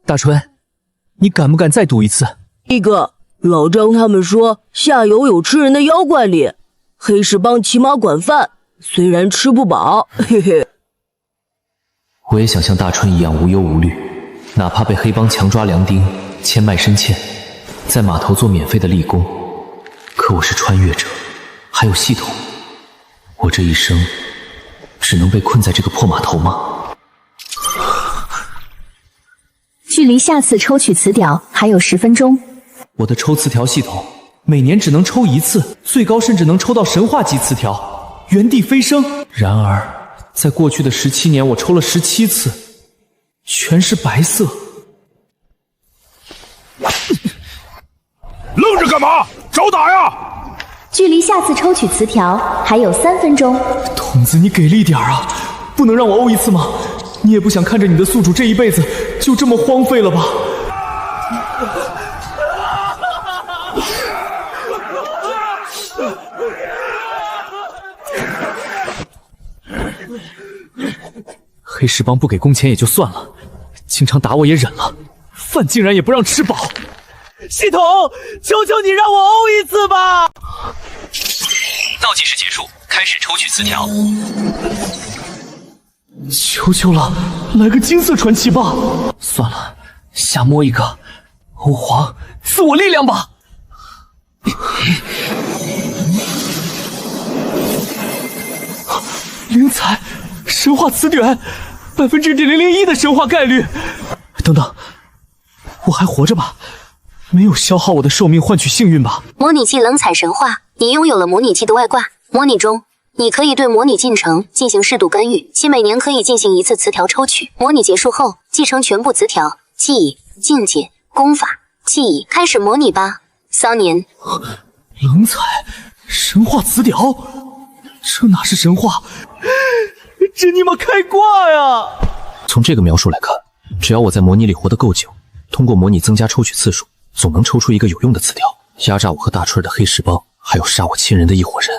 大春，你敢不敢再赌一次？老张他们说下游有吃人的妖怪里，黑石帮骑马管饭，虽然吃不饱，嘿嘿。我也想像大春一样无忧无虑，哪怕被黑帮强抓良丁，欠卖身欠，在码头做免费的力工。可我是穿越者，还有系统，我这一生只能被困在这个破码头吗？距离下次抽取词条还有10分钟。我的抽词条系统每年只能抽一次，最高甚至能抽到神话级词条，原地飞升。然而在过去的17年，我抽了17次，全是白色。愣着干嘛？找打呀！距离下次抽取词条还有3分钟。筒子，你给力点啊！不能让我欧一次吗？你也不想看着你的宿主这一辈子就这么荒废了吧？黑石帮不给工钱也就算了，经常打我也忍了，饭竟然也不让吃饱。系统，求求你让我欧一次吧！倒计时结束，开始抽取词条。求求了，来个金色传奇吧！算了，瞎摸一个。欧皇，赐我力量吧！灵彩，神话词典，0.001%的神话概率。等等，我还活着吧？没有消耗我的寿命换取幸运吧？模拟器冷彩神话，你拥有了模拟器的外挂。模拟中，你可以对模拟进程进行适度干预，其每年可以进行1次词条抽取。模拟结束后，继承全部词条、技艺、境界、功法、技艺，开始模拟吧。骚年，冷彩神话词条，这哪是神话？这尼玛开挂呀！从这个描述来看，只要我在模拟里活得够久，通过模拟增加抽取次数，总能抽出一个有用的词条，压榨我和大春的黑石帮，还有杀我亲人的一伙人。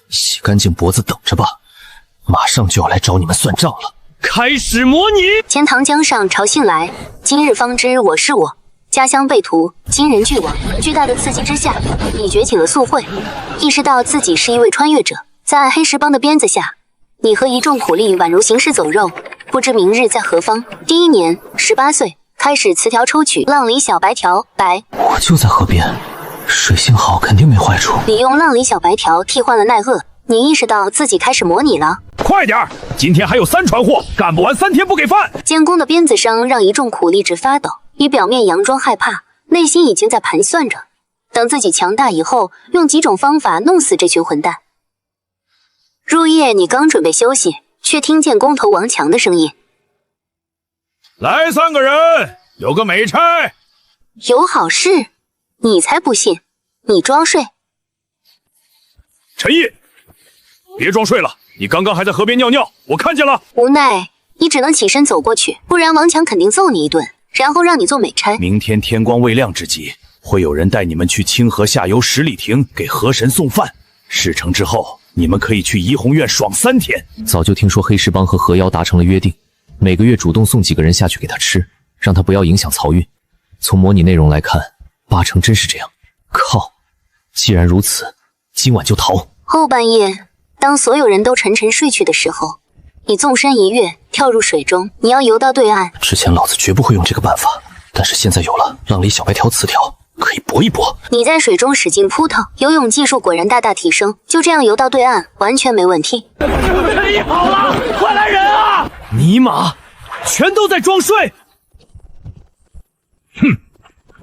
洗干净脖子等着吧，马上就要来找你们算账了。开始模拟。钱塘江上潮信来，今日方知我是我。家乡被屠，亲人俱亡。巨大的刺激之下，你崛起了宿会，意识到自己是一位穿越者。在黑石帮的鞭子下，你和一众苦力宛如行尸走肉，不知明日在何方。第1年，18岁，开始词条抽取。浪里小白条，白。我就在河边，水性好，肯定没坏处。你用浪里小白条替换了奈厄，你意识到自己开始模拟了。快点，今天还有3船货，干不完3天不给饭。监工的鞭子声让一众苦力直发抖，你表面佯装害怕，内心已经在盘算着，等自己强大以后，用几种方法弄死这群混蛋。入夜，你刚准备休息，却听见工头王强的声音：“来3个人，有个美差。”有好事？你才不信！你装睡。陈毅，别装睡了，你刚刚还在河边尿尿，我看见了。无奈，你只能起身走过去，不然王强肯定揍你一顿，然后让你做美差。明天天光未亮之际，会有人带你们去清河下游10里亭给河神送饭。事成之后，你们可以去怡红院爽3天。早就听说黑石帮和河妖达成了约定，每个月主动送几个人下去给他吃，让他不要影响漕运。从模拟内容来看，8成真是这样。靠！既然如此，今晚就逃。后半夜，当所有人都沉沉睡去的时候，你纵身一跃，跳入水中。你要游到对岸。之前老子绝不会用这个办法，但是现在有了浪里小白条词条，可以搏一搏。你在水中使劲扑腾，游泳技术果然大大提升，就这样游到对岸，完全没问题。陈毅跑了，快来人啊！尼玛，全都在装睡！哼，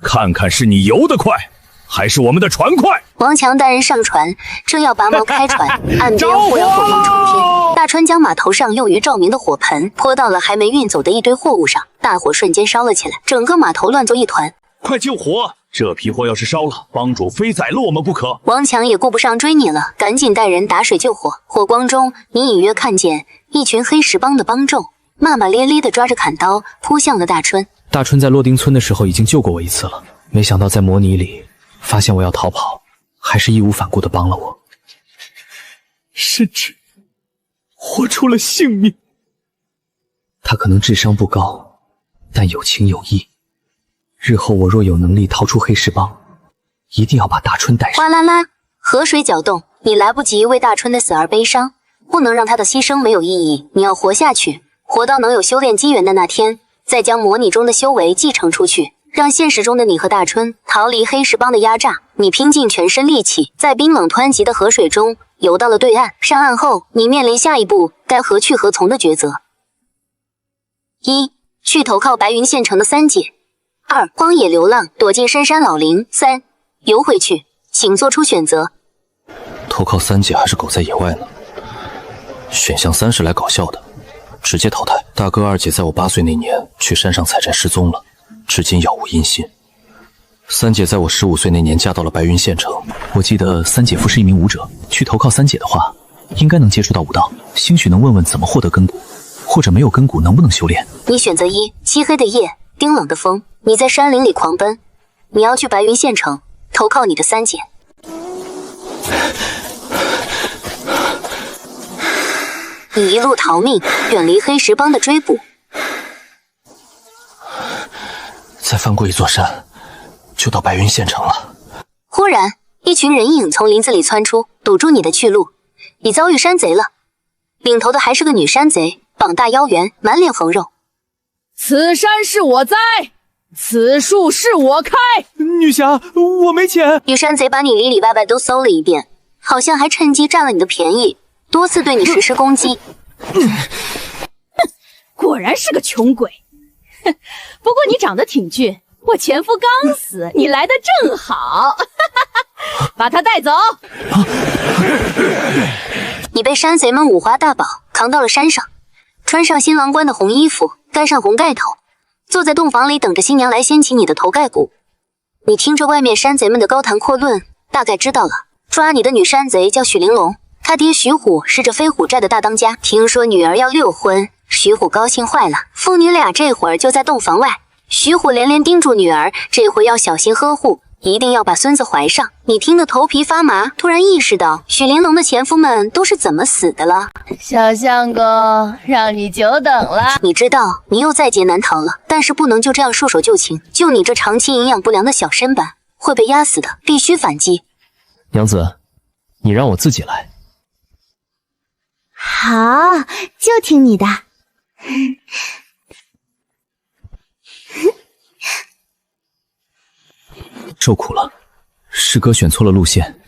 看看是你游得快，还是我们的船快？王强带人上船，正要拔锚开船，岸边忽然火光冲天，大川江码头上用于照明的火盆泼到了还没运走的一堆货物上，大火瞬间烧了起来，整个码头乱作一团。快救火！这批货要是烧了，帮主非宰了我们不可。王强也顾不上追你了，赶紧带人打水救火。火光中，你隐约看见一群黑石帮的帮众骂骂咧咧地抓着砍刀扑向了大春。大春在洛丁村的时候已经救过我1次了，没想到在模拟里发现我要逃跑，还是义无反顾地帮了我，甚至活出了性命。他可能智商不高，但有情有义，日后我若有能力逃出黑石帮，一定要把大春带上。哗啦啦，河水搅动，你来不及为大春的死而悲伤，不能让他的牺牲没有意义。你要活下去，活到能有修炼机缘的那天，再将模拟中的修为继承出去，让现实中的你和大春逃离黑石帮的压榨。你拼尽全身力气，在冰冷湍急的河水中游到了对岸。上岸后，你面临下一步该何去何从的抉择：一、去投靠白云县城的三姐；二、荒野流浪，躲进深山老林；三、游回去。请做出选择。投靠三姐还是苟在野外呢？选项3是来搞笑的，直接淘汰。大哥二姐在我8岁那年去山上采摘失踪了，至今杳无音信。三姐在我15岁那年嫁到了白云县城，我记得三姐夫是一名武者，去投靠三姐的话，应该能接触到武道，兴许能问问怎么获得根骨，或者没有根骨能不能修炼。你选择一，漆黑的夜，冰冷的风，你在山林里狂奔，你要去白云县城投靠你的三姐。你一路逃命，远离黑石帮的追捕。再翻过一座山，就到白云县城了。忽然，一群人影从林子里窜出，堵住你的去路。你遭遇山贼了，领头的还是个女山贼，膀大腰圆，满脸横肉。此山是我栽，此树是我开。女侠，我没钱。女山贼把你里里外外都搜了一遍，好像还趁机占了你的便宜，多次对你实施攻击。果然是个穷鬼。不过你长得挺俊，我前夫刚死，你来的正好。把他带走。你被山贼们五花大绑扛到了山上，穿上新郎官的红衣服，盖上红盖头，坐在洞房里等着新娘来掀起你的头盖骨。你听着外面山贼们的高谈阔论，大概知道了，抓你的女山贼叫许玲珑，她爹许虎是这飞虎寨的大当家，听说女儿要6婚，许虎高兴坏了，父女俩这会儿就在洞房外。许虎连连叮嘱女儿，这回要小心呵护，一定要把孙子怀上。你听得头皮发麻，突然意识到许玲珑的前夫们都是怎么死的了。小相公，让你久等了。你知道你又在劫难逃了，但是不能就这样束手就擒，就你这长期营养不良的小身板会被压死的，必须反击。娘子，你让我自己来。好，就听你的。受苦了，师哥选错了路线，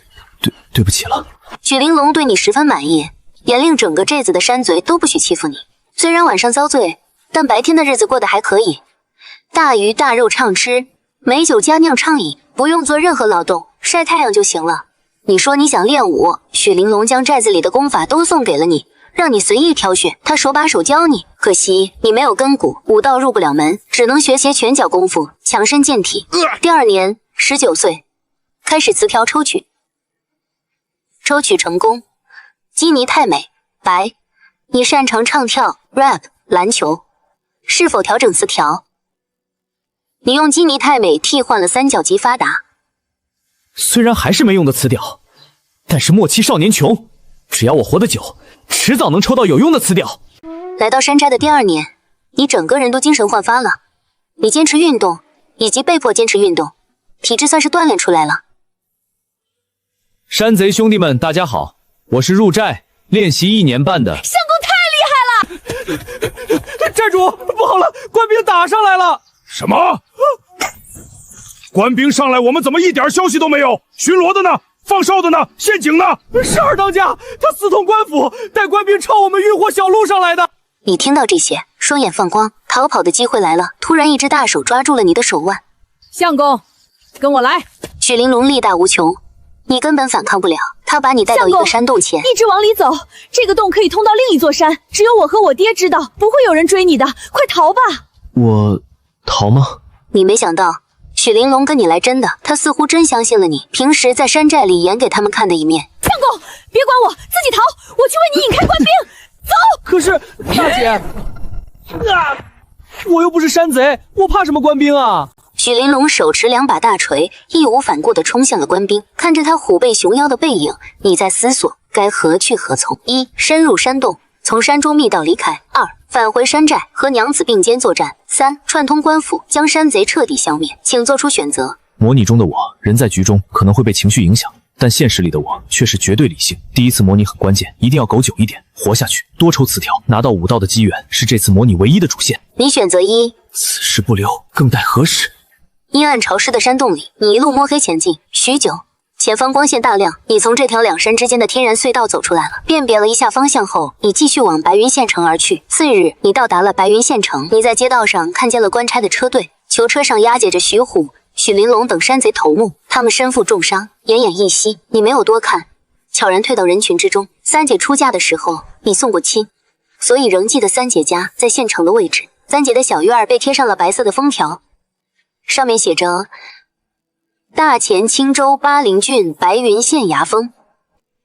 对不起了。许玲珑对你十分满意，严令整个寨子的山贼都不许欺负你。虽然晚上遭罪，但白天的日子过得还可以，大鱼大肉畅吃，美酒佳酿畅饮，不用做任何劳动，晒太阳就行了。你说你想练武，许玲珑将寨子里的功法都送给了你，让你随意挑选，他手把手教你。可惜你没有根骨，武道入不了门，只能学些拳脚功夫，强身健体。第2年19岁，开始词条抽取，抽取成功。基尼太美，白，你擅长唱跳、rap、篮球，是否调整词条？你用基尼太美替换了3角级发达。虽然还是没用的词条，但是末期少年穷，只要我活得久，迟早能抽到有用的词条。来到山寨的第2年，你整个人都精神焕发了。你坚持运动，以及被迫坚持运动，体质算是锻炼出来了。山贼兄弟们，大家好，我是入寨练习1年半的。相公太厉害了！寨主，不好了，官兵打上来了！什么？官兵上来，我们怎么一点消息都没有？巡逻的呢？放哨的呢？陷阱呢？是二当家，他私通官府，带官兵抄我们运货小路上来的。你听到这些，双眼放光，逃跑的机会来了。突然，一只大手抓住了你的手腕。相公，跟我来。许玲珑力大无穷，你根本反抗不了。他把你带到一个山洞前，一直往里走。这个洞可以通到另一座山，只有我和我爹知道，不会有人追你的。快逃吧！我逃吗？你没想到许玲珑跟你来真的，他似乎真相信了你平时在山寨里演给他们看的一面。相公，别管我，自己逃！我去为你引开官兵。走！可是大姐，我又不是山贼，我怕什么官兵啊？许玲珑手持2把大锤，义无反顾地冲向了官兵。看着他虎背熊腰的背影，你在思索该何去何从。1. 深入山洞，从山中密道离开。2. 返回山寨和娘子并肩作战。3. 串通官府，将山贼彻底消灭，请做出选择。模拟中的我，人在局中可能会被情绪影响，但现实里的我却是绝对理性。第一次模拟很关键，一定要苟久一点，活下去，多抽词条，拿到武道的机缘是这次模拟唯一的主线。你选择1。此时不留，更待何时？阴暗潮湿的山洞里，你一路摸黑前进，许久，前方光线大亮，你从这条两山之间的天然隧道走出来了。辨别了一下方向后，你继续往白云县城而去。次日，你到达了白云县城，你在街道上看见了官差的车队，囚车上押解着徐虎、许玲珑等山贼头目，他们身负重伤，奄奄一息。你没有多看，悄然退到人群之中。三姐出嫁的时候，你送过亲，所以仍记得三姐家在县城的位置。三姐的小院被贴上了白色的封条，上面写着大前青州巴陵郡白云县衙封。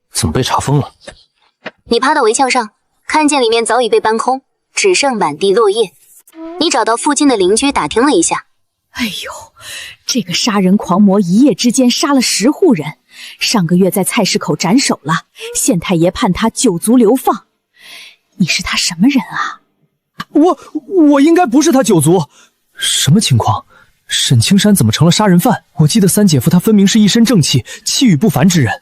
怎么被查封了？你趴到围墙上，看见里面早已被搬空，只剩满地落叶。你找到附近的邻居打听了一下，哎呦，这个杀人狂魔一夜之间杀了10户人，上个月在菜市口斩首了，县太爷判他9族流放。你是他什么人啊？我应该不是他9族。什么情况？沈青山怎么成了杀人犯？我记得三姐夫他分明是一身正气、气宇不凡之人，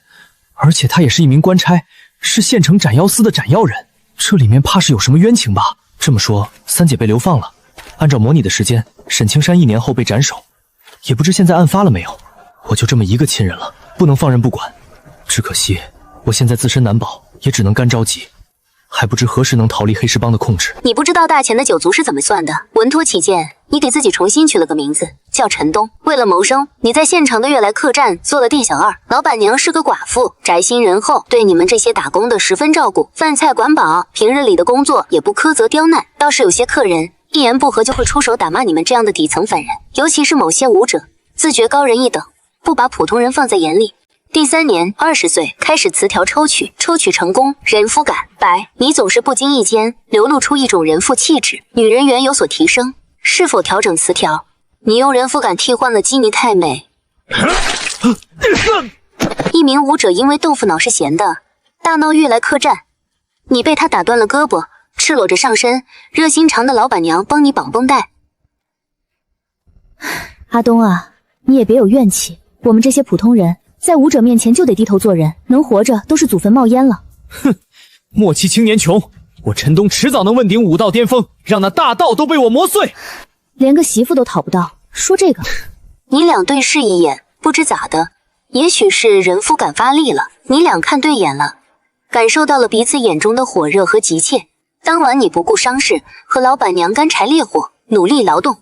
而且他也是一名官差，是县城斩妖司的斩妖人，这里面怕是有什么冤情吧？这么说，三姐被流放了。按照模拟的时间，沈青山1年后被斩首，也不知现在案发了没有。我就这么一个亲人了，不能放任不管。只可惜我现在自身难保，也只能干着急，还不知何时能逃离黑石帮的控制。你不知道大钱的9族是怎么算的？稳妥起见，你给自己重新取了个名字，叫陈东。为了谋生，你在县城的悦来客栈做了店小二，老板娘是个寡妇，宅心仁厚，对你们这些打工的十分照顾，饭菜管饱，平日里的工作也不苛责刁难。倒是有些客人一言不合就会出手打骂你们这样的底层凡人，尤其是某些武者，自觉高人一等，不把普通人放在眼里。第3年20岁开始词条抽取，抽取成功，人肤感白，你总是不经意间流露出一种人妇气质，女人缘有所提升。是否调整词条？你用人肤感替换了基尼太美。一名武者因为豆腐脑是咸的，大闹悦来客栈，你被他打断了胳膊，赤裸着上身，热心肠的老板娘帮你绑绷带。阿东啊，你也别有怨气，我们这些普通人在武者面前就得低头做人，能活着都是祖坟冒烟了。哼，末期青年穷，我陈东迟早能问鼎武道巅峰，让那大道都被我磨碎。连个媳妇都讨不到，说这个。你俩对视一眼，不知咋的，也许是人肤感发力了，你俩看对眼了，感受到了彼此眼中的火热和急切。当晚你不顾伤势，和老板娘干柴烈火，努力劳动。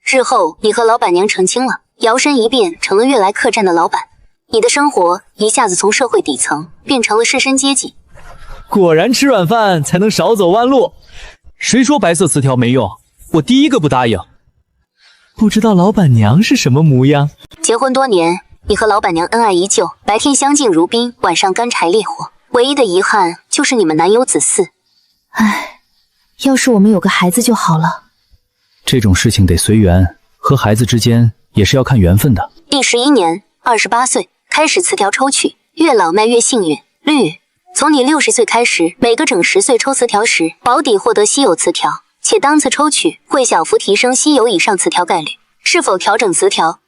日后你和老板娘成亲了，摇身一变成了悦来客栈的老板，你的生活一下子从社会底层变成了士绅阶级。果然吃软饭才能少走弯路。谁说白色词条没用？我第一个不答应。不知道老板娘是什么模样？结婚多年，你和老板娘恩爱依旧，白天相敬如宾，晚上干柴烈火。唯一的遗憾就是你们难有子嗣。唉，要是我们有个孩子就好了。这种事情得随缘，和孩子之间也是要看缘分的。第11年28岁开始词条抽取，越老迈越幸运。绿，从你60岁开始，每个整10岁抽词条时，保底获得稀有词条，且当次抽取会小幅提升稀有以上词条概率。是否调整词条？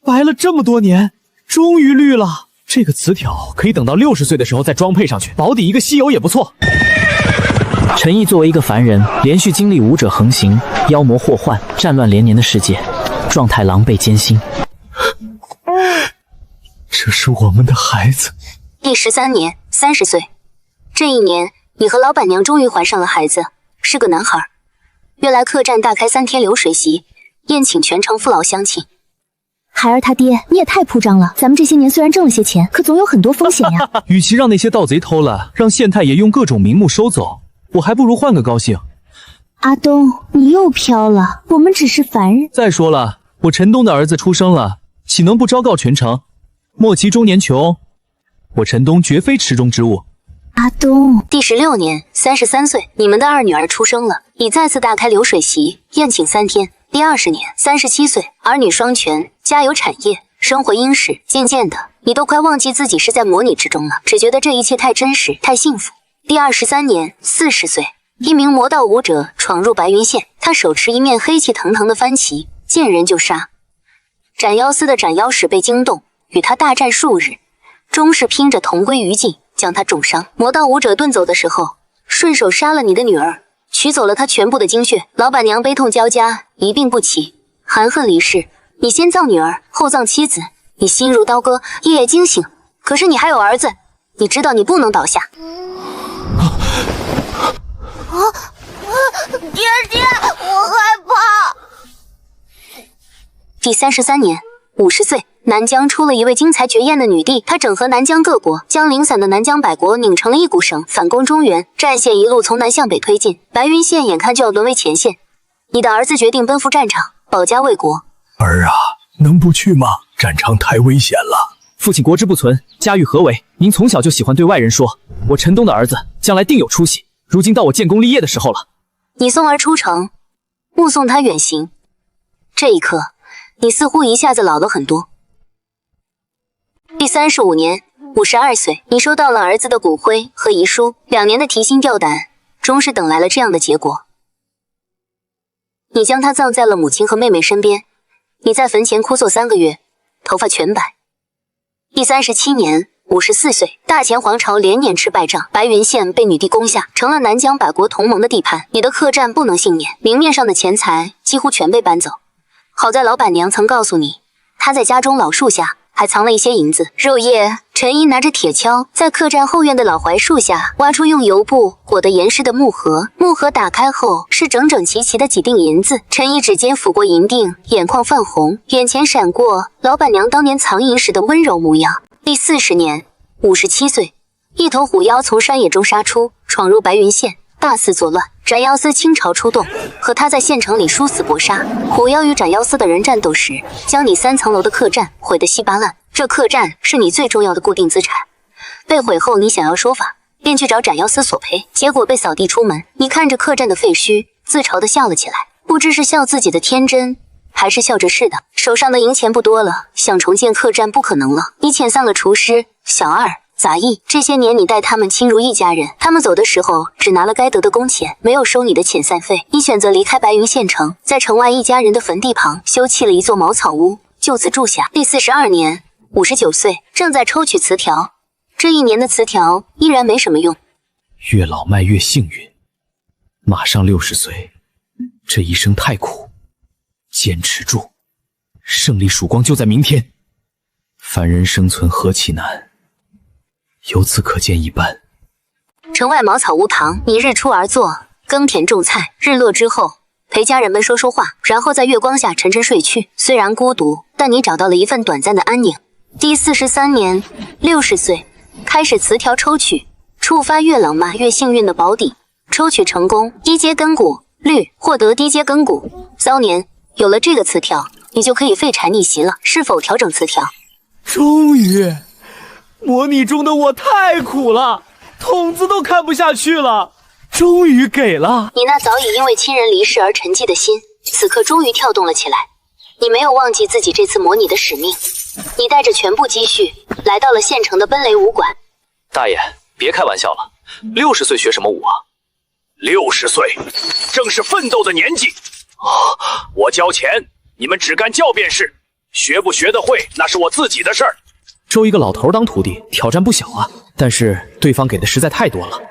白了这么多年，终于绿了。这个词条可以等到60岁的时候再装配上去，保底一个稀有也不错。陈毅作为一个凡人，连续经历武者横行、妖魔祸患、战乱连年的世界，状态狼狈艰辛。这是我们的孩子。第13年30岁，这一年你和老板娘终于怀上了孩子，是个男孩。悦来客栈大开3天流水席，宴请全城父老乡亲。孩儿他爹，你也太铺张了。咱们这些年虽然挣了些钱，可总有很多风险呀。与其让那些盗贼偷了，让县太爷用各种名目收走，我还不如换个高兴。阿东，你又飘了，我们只是凡人。再说了，我陈东的儿子出生了，岂能不昭告全城？末期中年穷，我陈东绝非池中之物。阿东，第16年33岁，你们的2女儿出生了，你再次大开流水席，宴请3天。第20年37岁，儿女双全，家有产业，生活殷实。渐渐的，你都快忘记自己是在模拟之中了，只觉得这一切太真实，太幸福。第23年40岁，一名魔道武者闯入白云县，他手持一面黑气腾腾的幡旗，见人就杀。斩妖司的斩妖使被惊动，与他大战数日，终是拼着同归于尽，将他重伤。魔道武者遁走的时候，顺手杀了你的女儿，取走了她全部的精血。老板娘悲痛交加，一病不起，含恨离世。你先葬女儿，后葬妻子，你心如刀割，夜夜惊醒。可是你还有儿子，你知道你不能倒下。爹，我害怕。第33年，50岁，南疆出了一位惊才绝艳的女帝，她整合南疆各国，将零散的南疆百国拧成了一股绳，反攻中原。战线一路从南向北推进，白云县眼看就要沦为前线。你的儿子决定奔赴战场，保家卫国。儿啊，能不去吗？战场太危险了。父亲国之不存，家喻何为？您从小就喜欢对外人说，我陈东的儿子将来定有出息。如今到我建功立业的时候了。你送儿出城，目送他远行，这一刻，你似乎一下子老了很多。第35年，52岁，你收到了儿子的骨灰和遗书，2年的提心吊胆，终是等来了这样的结果。你将他葬在了母亲和妹妹身边，你在坟前哭坐3个月，头发全白。第37年，54岁，大前皇朝连年吃败仗，白云县被女帝攻下，成了南疆百国同盟的地盘。你的客栈不能幸免，明面上的钱财几乎全被搬走。好在老板娘曾告诉你，她在家中老树下还藏了一些银子。肉夜，陈一拿着铁锹，在客栈后院的老槐树下挖出用油布裹得严实的木盒，木盒打开后是整整齐齐的几锭银子。陈一指尖抚过银锭，眼眶泛红，眼前闪过老板娘当年藏银时的温柔模样。第40年，57岁，一头虎妖从山野中杀出，闯入白云县，大肆作乱。斩妖司倾巢出动，和他在县城里殊死搏杀。虎妖与斩妖司的人战斗时，将你3层楼的客栈毁得稀巴烂。这客栈是你最重要的固定资产，被毁后你想要说法，便去找斩妖司索赔，结果被扫地出门。你看着客栈的废墟，自嘲地笑了起来，不知是笑自己的天真，还是笑着是的。手上的银钱不多了，想重建客栈不可能了。你遣散了厨师、小二、杂役，这些年你待他们亲如一家人，他们走的时候只拿了该得的工钱，没有收你的遣散费。你选择离开白云县城，在城外一家人的坟地旁修葺了一座茅草屋，就此住下。第42年，59岁，正在抽取词条，这1年的词条依然没什么用。越老迈越幸运，马上60岁，这一生太苦，坚持住，胜利曙光就在明天。凡人生存何其难，由此可见一斑。城外茅草屋旁，你日出而作，耕田种菜，日落之后陪家人们说说话，然后在月光下沉沉睡去。虽然孤独，但你找到了一份短暂的安宁。第43年，60岁，开始词条抽取，触发越老迈越幸运的宝底，抽取成功，低阶根骨绿，获得低阶根骨。骚年，有了这个词条，你就可以废柴逆袭了。是否调整词条？终于，模拟中的我太苦了，筒子都看不下去了，终于给了。你那早已因为亲人离世而沉寂的心，此刻终于跳动了起来。你没有忘记自己这次模拟的使命，你带着全部积蓄来到了县城的奔雷武馆。大爷，别开玩笑了，60岁学什么武啊？60岁，正是奋斗的年纪。我交钱，你们只干叫便是，学不学得会那是我自己的事儿。收一个老头当徒弟，挑战不小啊！但是对方给的实在太多了。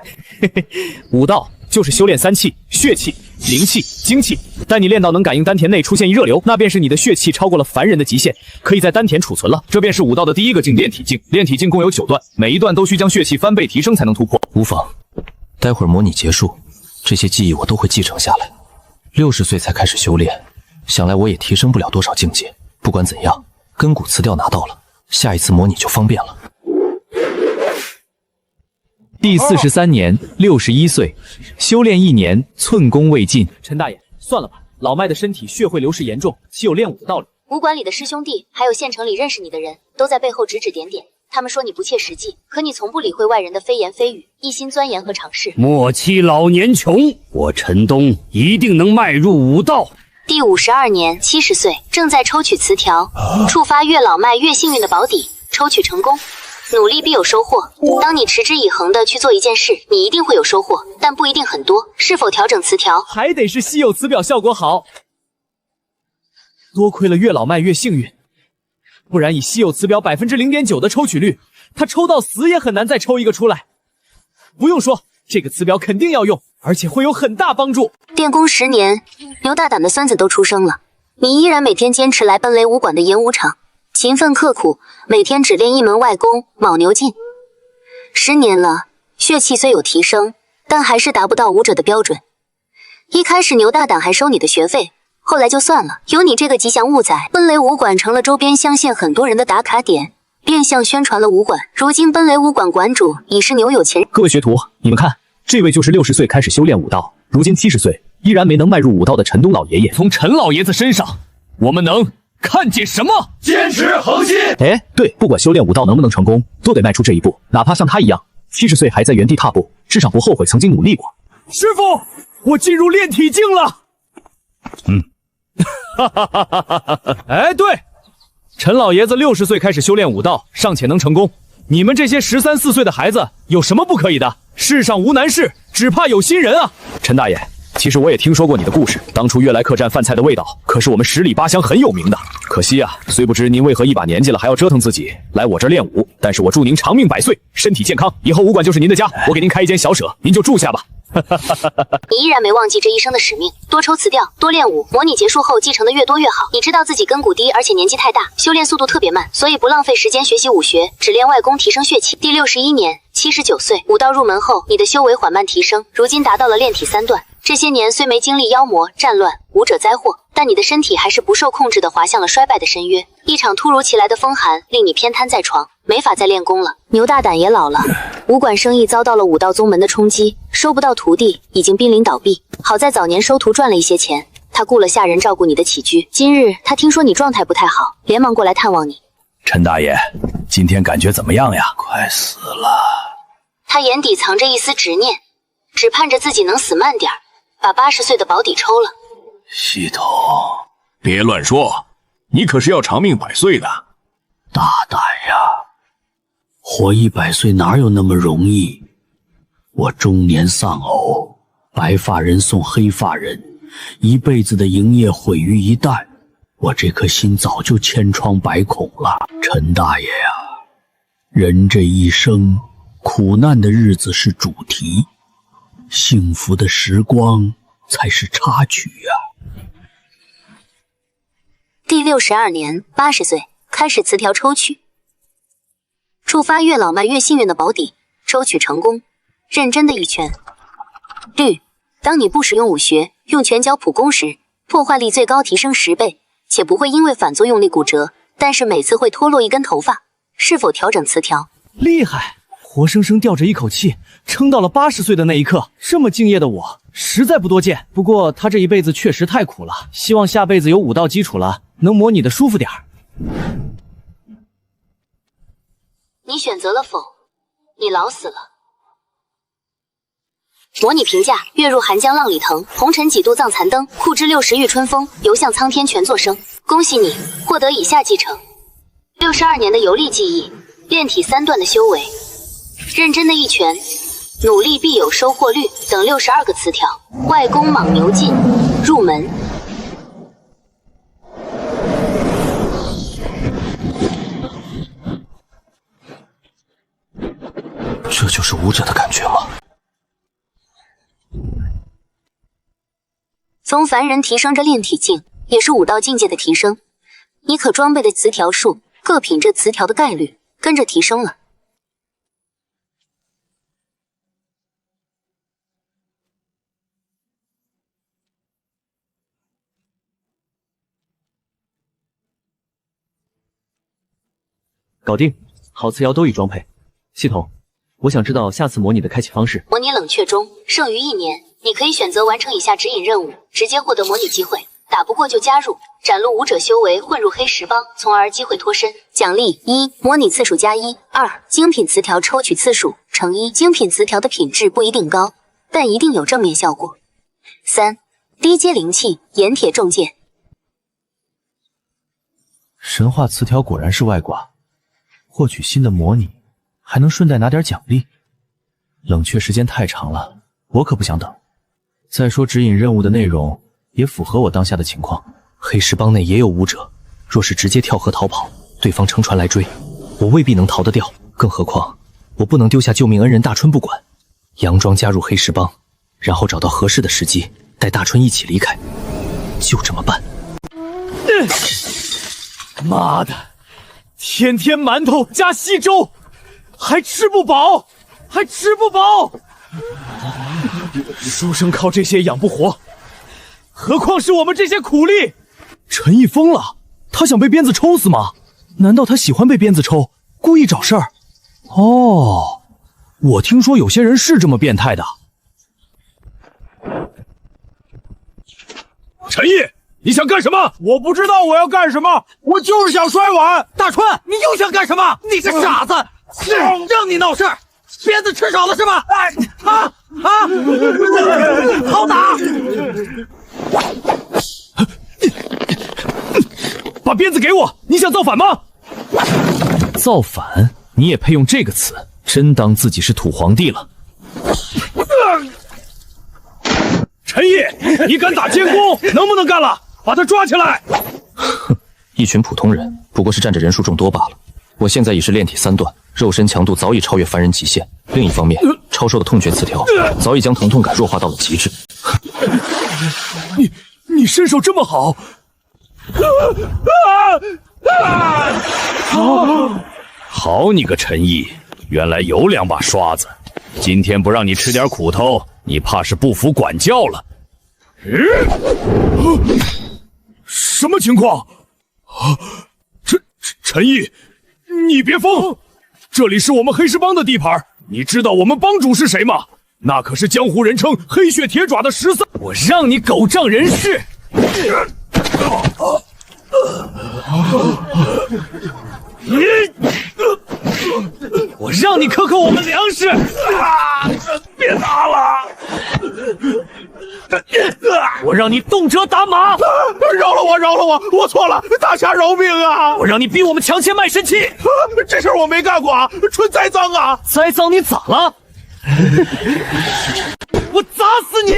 武道就是修炼3气：血气、灵气、精气。待你练到能感应丹田内出现一热流，那便是你的血气超过了凡人的极限，可以在丹田储存了。这便是武道的第1个境——炼体境。炼体境共有9段，每一段都需将血气翻倍提升才能突破。无妨，待会儿模拟结束，这些记忆我都会继承下来。60岁才开始修炼，想来我也提升不了多少境界。不管怎样，根骨辞掉拿到了，下一次模拟就方便了。第43年，61岁，修炼1年，寸功未尽。陈大爷，算了吧，老迈的身体血会流失严重，岂有练武的道理？武馆里的师兄弟，还有县城里认识你的人，都在背后指指点点。他们说你不切实际，可你从不理会外人的非言非语，一心钻研和尝试。莫欺老年穷，我陈东一定能迈入武道。第52年，70岁，正在抽取词条，触发越老迈越幸运的宝底，抽取成功。努力必有收获。当你持之以恒的去做一件事，你一定会有收获，但不一定很多。是否调整词条？还得是稀有词表效果好。多亏了越老麦越幸运，不然以稀有词表0.9%的抽取率，他抽到死也很难再抽一个出来。不用说，这个词表肯定要用，而且会有很大帮助。练功10年，牛大胆的孙子都出生了，你依然每天坚持来奔雷武馆的演武场，勤奋刻苦，每天只练一门外功卯牛劲。10年了，血气虽有提升，但还是达不到武者的标准。一开始牛大胆还收你的学费，后来就算了。有你这个吉祥物在，奔雷武馆成了周边乡县很多人的打卡点，变相宣传了武馆。如今奔雷武馆馆主已是牛有钱人。各位学徒，你们看，这位就是60岁开始修炼武道，如今70岁依然没能迈入武道的陈东老爷爷。从陈老爷子身上，我们能看见什么？坚持恒心。哎，对，不管修炼武道能不能成功，都得迈出这一步。哪怕像他一样，70岁还在原地踏步，至少不后悔曾经努力过。师傅，我进入炼体境了。哎，对，陈老爷子60岁开始修炼武道，尚且能成功，你们这些13、14岁的孩子有什么不可以的？世上无难事，只怕有心人啊！陈大爷，其实我也听说过你的故事，当初悦来客栈饭菜的味道可是我们10里8乡很有名的。可惜啊，虽不知您为何一把年纪了还要折腾自己来我这儿练武，但是我祝您长命百岁，身体健康，以后武馆就是您的家，我给您开一间小舍，您就住下吧。你依然没忘记这一生的使命，多抽词调，多练武，模拟结束后继承的越多越好。你知道自己根骨低，而且年纪太大，修炼速度特别慢，所以不浪费时间学习武学，只练外功提升血气。第61年，79岁，武道入门后，你的修为缓慢提升，如今达到了炼体3段。这些年虽没经历妖魔、战乱、武者灾祸，但你的身体还是不受控制地滑向了衰败的深渊。一场突如其来的风寒令你偏瘫在床，没法再练功了。牛大胆也老了，武馆生意遭到了武道宗门的冲击，收不到徒弟，已经濒临倒闭。好在早年收徒赚了一些钱，他雇了下人照顾你的起居。今日他听说你状态不太好，连忙过来探望你。陈大爷，今天感觉怎么样呀？快死了。他眼底藏着一丝执念，只盼着自己能死慢点儿，把80岁的保底抽了。系统，别乱说，你可是要长命百岁的。大胆呀！活100岁哪有那么容易？我中年丧偶，白发人送黑发人，一辈子的营业毁于一旦，我这颗心早就千疮百孔了。陈大爷呀，人这一生，苦难的日子是主题，幸福的时光才是插曲呀。第62年，80岁，开始词条抽取，触发越老迈越幸运的保底，抽取成功。认真的一拳。绿，当你不使用武学，用拳脚普攻时，破坏力最高提升10倍，且不会因为反作用力骨折，但是每次会脱落一根头发。是否调整词条？厉害！活生生吊着一口气，撑到了80岁的那一刻，这么敬业的我实在不多见。不过他这一辈子确实太苦了，希望下辈子有武道基础了，能模拟的舒服点儿。你选择了否？你老死了。模拟评价：跃入寒江浪里腾，红尘几度葬残灯，酷之60遇春风，游向苍天全作声。恭喜你获得以下继承：62年的游历技艺，炼体3段的修为，认真的一拳，努力必有收获率等62个词条，外功莽牛劲，入门。这就是武者的感觉吗？从凡人提升着炼体境，也是武道境界的提升。你可装备的词条数，各品这词条的概率跟着提升了。搞定，好词谣都已装配。系统，我想知道下次模拟的开启方式。模拟冷却中，剩余1年，你可以选择完成以下指引任务，直接获得模拟机会。打不过就加入，展露武者修为，混入黑石帮，从而机会脱身。奖励：1，模拟次数加1；2，精品词条抽取次数乘1。精品词条的品质不一定高，但一定有正面效果。3，低阶灵气，盐铁重剑。神话词条果然是外挂，获取新的模拟，还能顺带拿点奖励。冷却时间太长了，我可不想等。再说指引任务的内容也符合我当下的情况。黑石帮内也有武者，若是直接跳河逃跑，对方乘船来追，我未必能逃得掉。更何况我不能丢下救命恩人大春不管，佯装加入黑石帮，然后找到合适的时机带大春一起离开。就这么办。妈的，天天馒头加稀粥，还吃不饱，还吃不饱！书生靠这些养不活，何况是我们这些苦力？陈毅疯了，他想被鞭子抽死吗？难道他喜欢被鞭子抽，故意找事儿？哦，我听说有些人是这么变态的。陈毅，你想干什么？我不知道我要干什么，我就是想摔碗。大川，你又想干什么？你个傻子！让你闹事儿，鞭子吃少了是吧？好打！把鞭子给我！你想造反吗？造反？你也配用这个词？真当自己是土皇帝了？陈毅，你敢打监工，能不能干了？把他抓起来！哼，一群普通人，不过是占着人数众多罢了。我现在已是炼体3段，肉身强度早已超越凡人极限。另一方面，超兽的痛觉词条早已将疼痛感弱化到了极致。你身手这么好！好你个陈毅，原来有2把刷子。今天不让你吃点苦头，你怕是不服管教了。什么情况？陈毅，你别疯！这里是我们黑石帮的地盘，你知道我们帮主是谁吗？那可是江湖人称黑血铁爪的13。我让你狗仗人势！我让你克我们粮食！别打了！我让你动辄打马！饶了我，饶了我，我错了，大侠饶命啊！我让你逼我们强签卖身契！这事儿我没干过啊，纯栽赃啊！栽赃你咋了？我砸死你！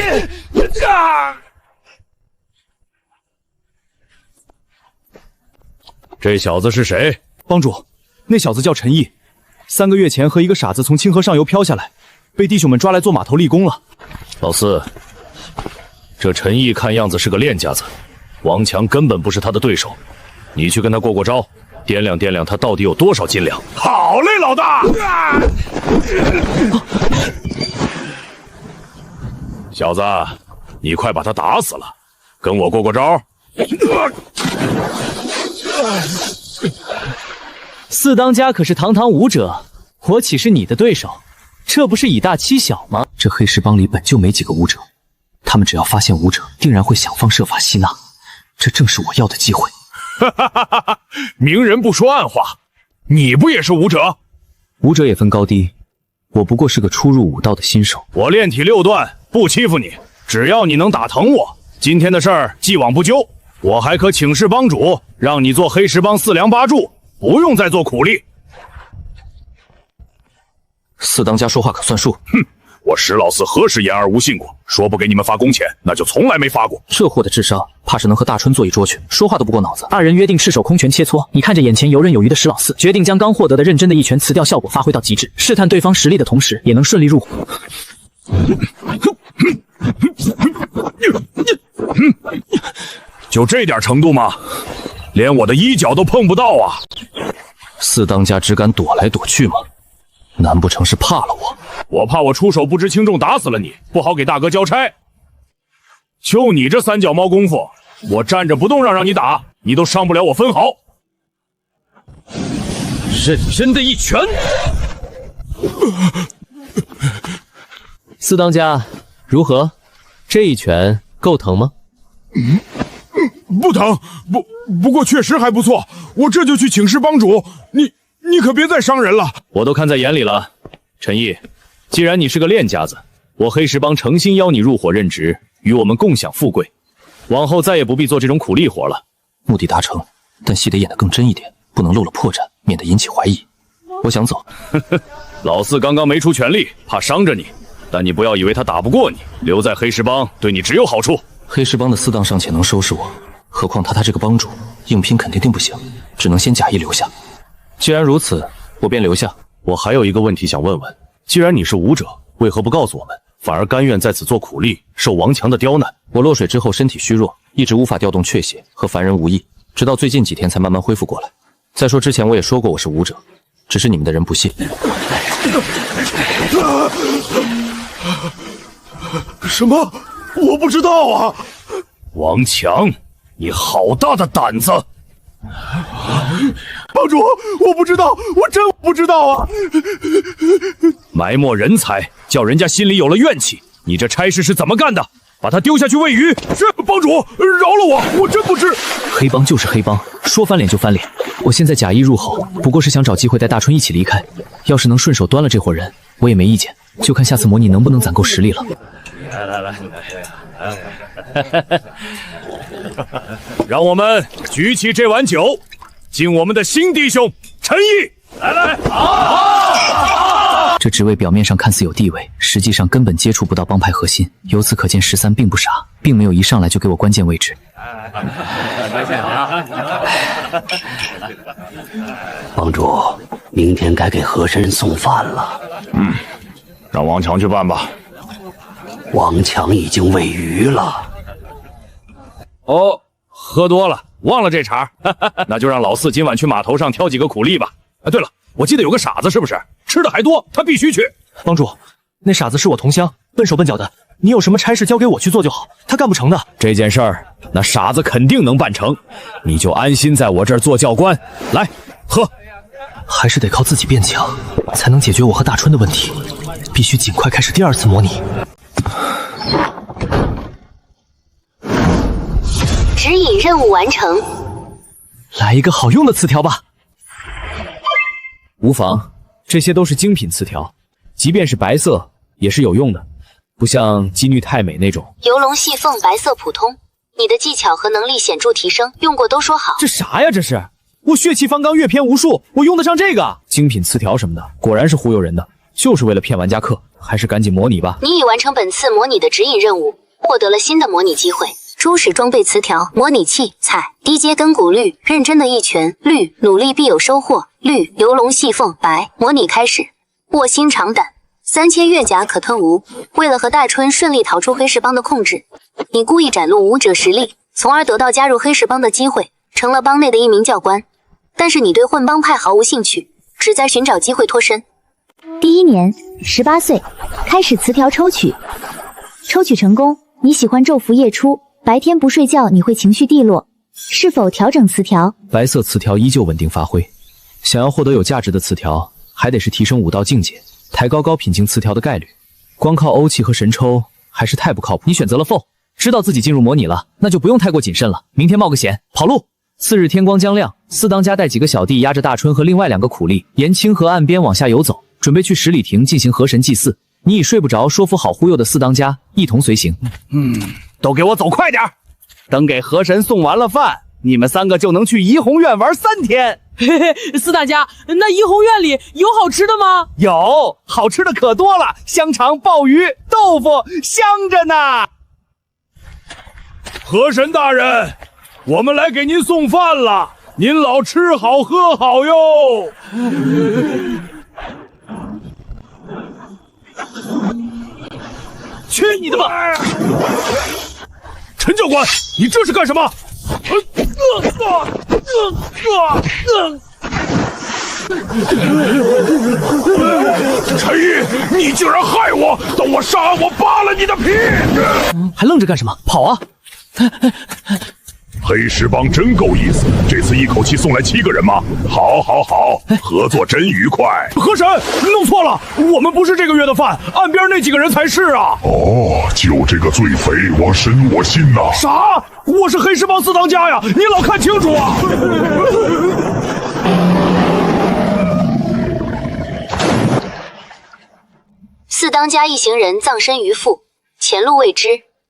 这小子是谁？帮主，那小子叫陈毅，3个月前和一个傻子从清河上游飘下来，被弟兄们抓来做码头立功了。老四，这陈毅看样子是个练家子，王强根本不是他的对手，你去跟他过过招，掂量掂量他到底有多少斤两。好嘞，老大！小子，你快把他打死了，跟我过过招。四当家可是堂堂武者，我岂是你的对手？这不是以大欺小吗？这黑石帮里本就没几个武者，他们只要发现武者，定然会想方设法吸纳，这正是我要的机会。哈哈哈哈！明人不说暗话，你不也是武者？武者也分高低，我不过是个初入武道的新手。我炼体6段，不欺负你，只要你能打疼我，今天的事儿既往不咎。我还可请示帮主，让你做黑石帮4梁8柱，不用再做苦力。四当家说话可算数。哼，我石老四何时言而无信过？说不给你们发工钱，那就从来没发过。这货的智商，怕是能和大春坐一桌去，说话都不过脑子。二人约定赤手空拳切磋，你看着眼前游刃有余的石老四，决定将刚获得的认真的一拳辞掉效果发挥到极致，试探对方实力的同时，也能顺利入伙。就这点程度吗？连我的衣角都碰不到啊！四当家只敢躲来躲去吗？难不成是怕了我？我怕我出手不知轻重打死了你，不好给大哥交差。就你这3脚猫功夫，我站着不动让你打，你都伤不了我分毫。认真的一拳！四当家如何？这一拳够疼吗？不疼，不过确实还不错。我这就去请示帮主。你可别再伤人了。我都看在眼里了，陈毅，既然你是个练家子，我黑石帮诚心邀你入伙任职，与我们共享富贵。往后再也不必做这种苦力活了。目的达成，但戏得演得更真一点，不能露了破绽，免得引起怀疑。我想走。老四刚刚没出全力，怕伤着你，但你不要以为他打不过你，留在黑石帮对你只有好处。黑石帮的四当尚且能收拾我，何况他这个帮主，硬拼肯定不行，只能先假意留下。既然如此，我便留下。我还有一个问题想问问，既然你是武者，为何不告诉我们，反而甘愿在此做苦力，受王强的刁难？我落水之后身体虚弱，一直无法调动血血，和凡人无异，直到最近几天才慢慢恢复过来。再说之前我也说过我是武者，只是你们的人不信。什么？我不知道啊！王强，你好大的胆子！帮主，我不知道，我真不知道啊！埋没人才，叫人家心里有了怨气。你这差事是怎么干的？把他丢下去喂鱼。是，帮主，饶了我，我真不知。黑帮就是黑帮，说翻脸就翻脸。我现在假意入侯，不过是想找机会带大春一起离开。要是能顺手端了这伙人，我也没意见。就看下次模拟能不能攒够实力了。来，让我们举起这碗酒，敬我们的新弟兄陈毅。来，这职位表面上看似有地位，实际上根本接触不到帮派核心。由此可见，13并不傻，并没有一上来就给我关键位置。帮主，明天该给和珅送饭了。让王强去办吧。王强已经喂鱼了。哦，喝多了，忘了这茬。那就让老四今晚去码头上挑几个苦力吧。对了，我记得有个傻子，是不是？吃的还多，他必须去。帮主，那傻子是我同乡，笨手笨脚的，你有什么差事交给我去做就好，他干不成的。这件事儿，那傻子肯定能办成，你就安心在我这儿做教官。来，喝。还是得靠自己变强，才能解决我和大春的问题。必须尽快开始第2次模拟。指引任务完成。来一个好用的词条吧。无妨，这些都是精品词条，即便是白色也是有用的，不像姬女太美那种。游龙戏凤，白色普通。你的技巧和能力显著提升，用过都说好。这啥呀？这是我血气方刚，阅篇无数，我用得上这个？精品词条什么的，果然是忽悠人的，就是为了骗玩家氪。还是赶紧模拟吧。你已完成本次模拟的指引任务，获得了新的模拟机会。初始装备词条：模拟器彩，低阶根骨绿，认真的一拳绿，努力必有收获绿，游龙戏凤白。模拟开始。卧薪尝胆，3000月甲可吞吴。为了和大春顺利逃出黑石帮的控制，你故意展露武者实力，从而得到加入黑石帮的机会，成了帮内的一名教官。但是你对混帮派毫无兴趣，只在寻找机会脱身。第1年，18岁，开始词条抽取。抽取成功，你喜欢昼伏夜出，白天不睡觉你会情绪低落。是否调整词条？白色词条依旧稳定发挥。想要获得有价值的词条，还得是提升武道境界，抬高高品级词条的概率。光靠欧气和神抽还是太不靠谱。你选择了否？知道自己进入模拟了，那就不用太过谨慎了。明天冒个险，跑路。次日天光将亮，四当家带几个小弟押着大春和另外2个苦力，沿清河岸边往下游走，准备去十里亭进行河神祭祀。你以睡不着说服好忽悠的四当家一同随行。都给我走快点！等给河神送完了饭，你们3个就能去怡红院玩3天。嘿嘿，四大家，那怡红院里有好吃的吗？有，好吃的可多了，香肠、鲍鱼、豆腐，香着呢。河神大人，我们来给您送饭了，您老吃好喝好哟。去你的吧！陈教官，你这是干什么？陈毅，你竟然害我！等我杀完我扒了你的皮！还愣着干什么？跑啊！黑石帮真够意思，这次一口气送来7个人吗？好，合作真愉快。河神，弄错了，我们不是这个月的饭，岸边那几个人才是啊。哦，就这个罪匪往深我心呐。啥？我是黑石帮四当家呀，你老看清楚啊！四当家一行人葬身鱼腹，前路未知，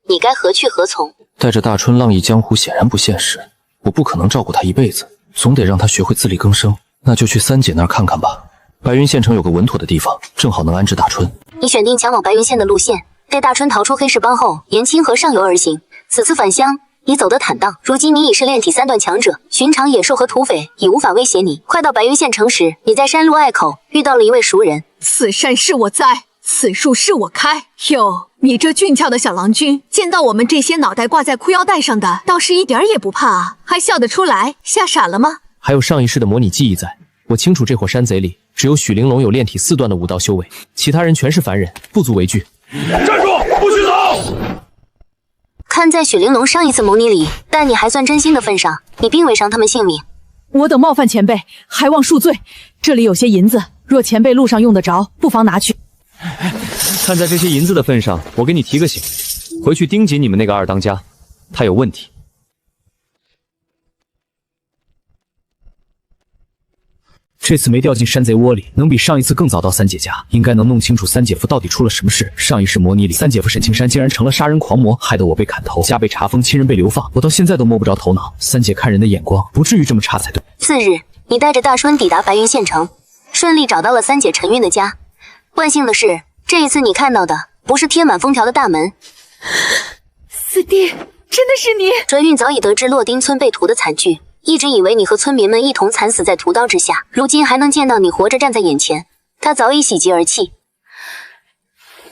你该何去何从？带着大春浪迹江湖显然不现实，我不可能照顾他一辈子，总得让他学会自力更生。那就去三姐那儿看看吧。白云县城有个稳妥的地方，正好能安置大春。你选定前往白云县的路线，待大春逃出黑石帮后，沿清河上游而行。此次返乡，你走得坦荡。如今你已是炼体3段强者，寻常野兽和土匪已无法威胁你。快到白云县城时，你在山路隘口遇到了一位熟人。此山是我栽，此树是我开。哟，你这俊俏的小郎君，见到我们这些脑袋挂在裤腰带上的，倒是一点也不怕啊，还笑得出来，吓傻了吗？还有上一世的模拟记忆在，我清楚这伙山贼里只有许玲珑有炼体4段的武道修为，其他人全是凡人，不足为惧。站住，不许走！看在许玲珑上一次模拟里待你还算真心的份上，你并未伤他们性命。我等冒犯前辈，还望恕罪。这里有些银子，若前辈路上用得着，不妨拿去。看在这些银子的份上，我给你提个醒，回去盯紧你们那个二当家，他有问题。这次没掉进山贼窝里，能比上一次更早到三姐家，应该能弄清楚三姐夫到底出了什么事。上一世模拟里，三姐夫沈青山竟然成了杀人狂魔，害得我被砍头，家被查封，亲人被流放，我到现在都摸不着头脑。三姐看人的眼光不至于这么差才对。次日，你带着大春抵达白云县城，顺利找到了三姐陈韵的家。万幸的是，这一次你看到的不是贴满封条的大门。四弟，真的是你！陈韵早已得知洛丁村被屠的惨剧。一直以为你和村民们一同惨死在屠刀之下，如今还能见到你活着站在眼前，他早已喜极而泣。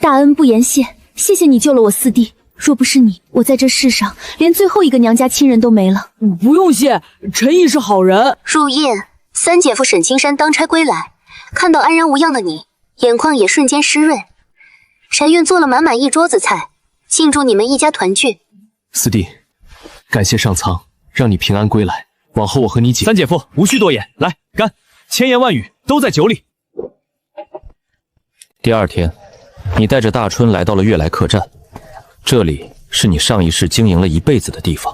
大恩不言谢，谢谢你救了我四弟。若不是你，我在这世上连最后一个娘家亲人都没了。不用谢，陈毅是好人。入夜，三姐夫沈青山当差归来，看到安然无恙的你，眼眶也瞬间湿润。陈韵做了满满一桌子菜，庆祝你们一家团聚。四弟，感谢上苍，让你平安归来。往后我和你姐，三姐夫无需多言，来干，千言万语都在酒里。第二天，你带着大春来到了悦来客栈，这里是你上一世经营了一辈子的地方。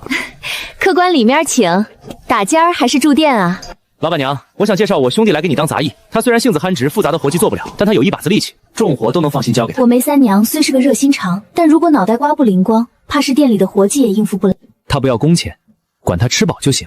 客官里面请，打尖儿还是住店啊？老板娘，我想介绍我兄弟来给你当杂役。他虽然性子憨直，复杂的活计做不了，但他有一把子力气，重活都能放心交给他。我梅三娘虽是个热心肠，但如果脑袋瓜不灵光，怕是店里的活计也应付不了。他不要工钱，管他吃饱就行。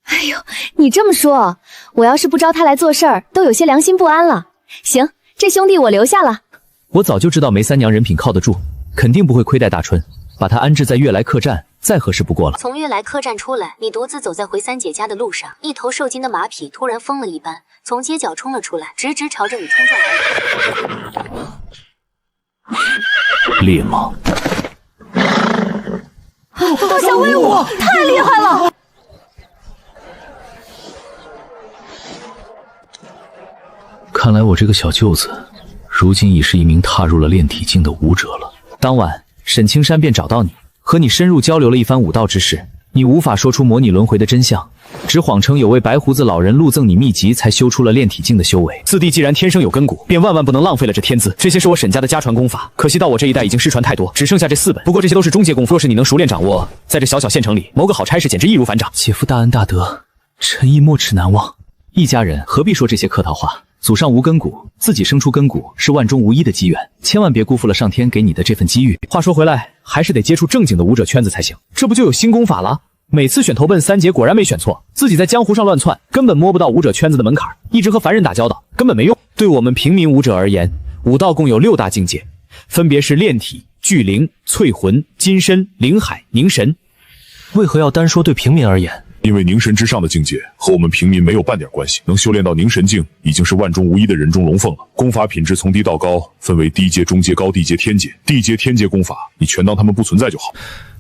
哎呦，你这么说，我要是不招他来做事儿，都有些良心不安了。行，这兄弟我留下了。我早就知道梅三娘人品靠得住，肯定不会亏待大春，把他安置在悦来客栈，再合适不过了。从悦来客栈出来，你独自走在回三姐家的路上，一头受惊的马匹突然疯了一般，从街角冲了出来，直直朝着你冲撞来。烈马，大侠威武，太厉害了！看来我这个小舅子，如今已是一名踏入了炼体境的武者了。当晚，沈青山便找到你，和你深入交流了一番武道之事。你无法说出模拟轮回的真相，只谎称有位白胡子老人录赠你秘籍，才修出了炼体境的修为。四弟既然天生有根骨，便万万不能浪费了这天资。这些是我沈家的家传功法，可惜到我这一代已经失传太多，只剩下这4本。不过这些都是中阶功夫，若是你能熟练掌握，在这小小县城里谋个好差事，简直易如反掌。姐夫大恩大德，陈毅没齿难忘。一家人何必说这些客套话？祖上无根骨，自己生出根骨是万中无一的机缘，千万别辜负了上天给你的这份机遇。话说回来，还是得接触正经的武者圈子才行。这不就有新功法了？每次选投奔三姐，果然没选错。自己在江湖上乱窜，根本摸不到武者圈子的门槛，一直和凡人打交道，根本没用。对我们平民武者而言，武道共有6大境界，分别是炼体、聚灵、淬魂、金身、灵海、凝神。为何要单说对平民而言？因为凝神之上的境界和我们平民没有半点关系，能修炼到凝神境已经是万中无一的人中龙凤了。功法品质从低到高分为低阶、中阶、高地阶、天阶。地阶、天阶功法你全当他们不存在就好。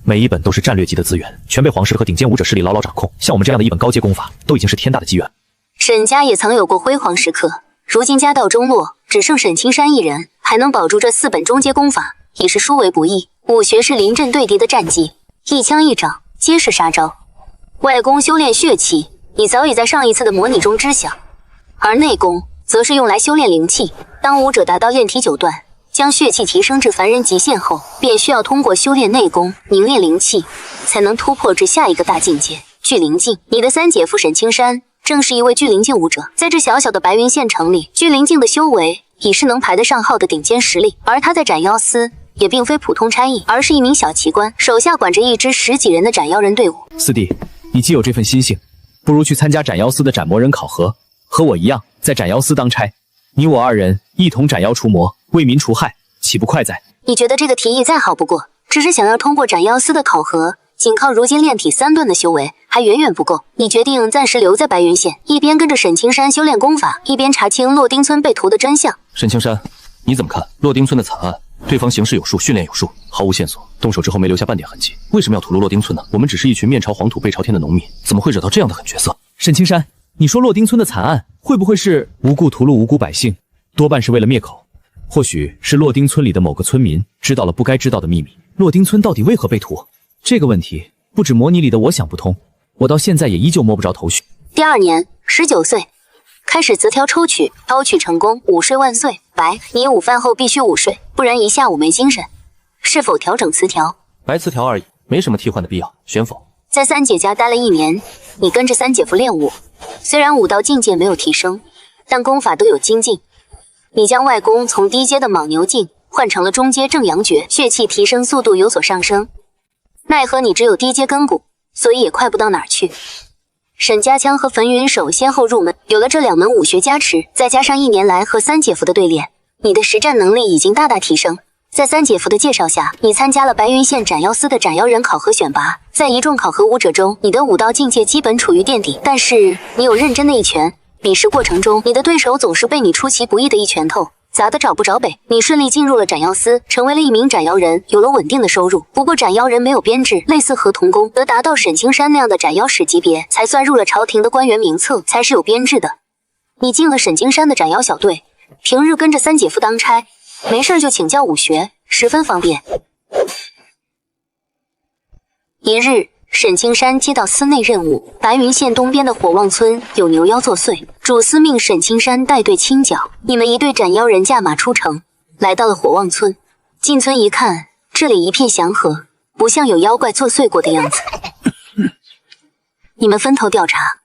每一本都是战略级的资源，全被皇室和顶尖武者势力牢牢掌控。像我们这样的一本高阶功法，都已经是天大的机缘。沈家也曾有过辉煌时刻，如今家道中落，只剩沈青山一人，还能保住这4本中阶功法，已是殊为不易。武学是临阵对敌的战技，一枪一掌皆是杀招。外功修炼血气，你早已在上一次的模拟中知晓，而内功则是用来修炼灵气。当武者达到炼体9段，将血气提升至凡人极限后，便需要通过修炼内功、凝练灵气，才能突破至下一个大境界——聚灵境。你的三姐夫沈青山正是一位聚灵境武者，在这小小的白云县城里，聚灵境的修为已是能排得上号的顶尖实力。而他在斩妖司也并非普通差役，而是一名小奇官，手下管着一支10几人的斩妖人队伍。四弟，你既有这份心性，不如去参加斩妖司的斩魔人考核，和我一样在斩妖司当差，你我二人一同斩妖除魔，为民除害，岂不快哉？你觉得这个提议再好不过，只是想要通过斩妖司的考核，仅靠如今炼体3段的修为还远远不够。你决定暂时留在白云县，一边跟着沈青山修炼功法，一边查清洛丁村被屠的真相。沈青山，你怎么看洛丁村的惨案？对方行事有术，训练有术，毫无线索，动手之后没留下半点痕迹，为什么要屠戮洛丁村呢？我们只是一群面朝黄土背朝天的农民，怎么会惹到这样的狠角色？沈青山，你说洛丁村的惨案会不会是无故屠戮无辜百姓，多半是为了灭口？或许是洛丁村里的某个村民知道了不该知道的秘密。洛丁村到底为何被屠？这个问题不止模拟里的我想不通，我到现在也依旧摸不着头绪。第2年，19岁，开始择条抽取，抽取成功，午睡万岁。白，你午饭后必须午睡，不然一下午没精神。是否调整词条？白词条而已，没什么替换的必要，选否？在三姐家待了1年，你跟着三姐夫练武，虽然武道境界没有提升，但功法都有精进。你将外功从低阶的莽牛劲换成了中阶正阳诀，血气提升速度有所上升。奈何你只有低阶根骨，所以也快不到哪儿去。沈家枪和焚云手先后入门，有了这2门武学加持，再加上1年来和三姐夫的对练，你的实战能力已经大大提升。在三姐夫的介绍下，你参加了白云县斩妖司的斩妖人考核选拔，在一众考核武者中，你的武道境界基本处于垫底，但是你有认真的一拳。比试过程中，你的对手总是被你出其不意的一拳头砸得找不着北。你顺利进入了斩妖司，成为了一名斩妖人，有了稳定的收入。不过斩妖人没有编制，类似合同工，得达到沈青山那样的斩妖使级别，才算入了朝廷的官员名册，才是有编制的。你进了沈青山的斩妖小队，平日跟着三姐夫当差，没事就请教武学，十分方便。一日，沈青山接到司内任务，白云县东边的火旺村有牛妖作祟，主司命沈青山带队清剿。你们一队斩妖人驾马出城，来到了火旺村。进村一看，这里一片祥和，不像有妖怪作祟过的样子。你们分头调查。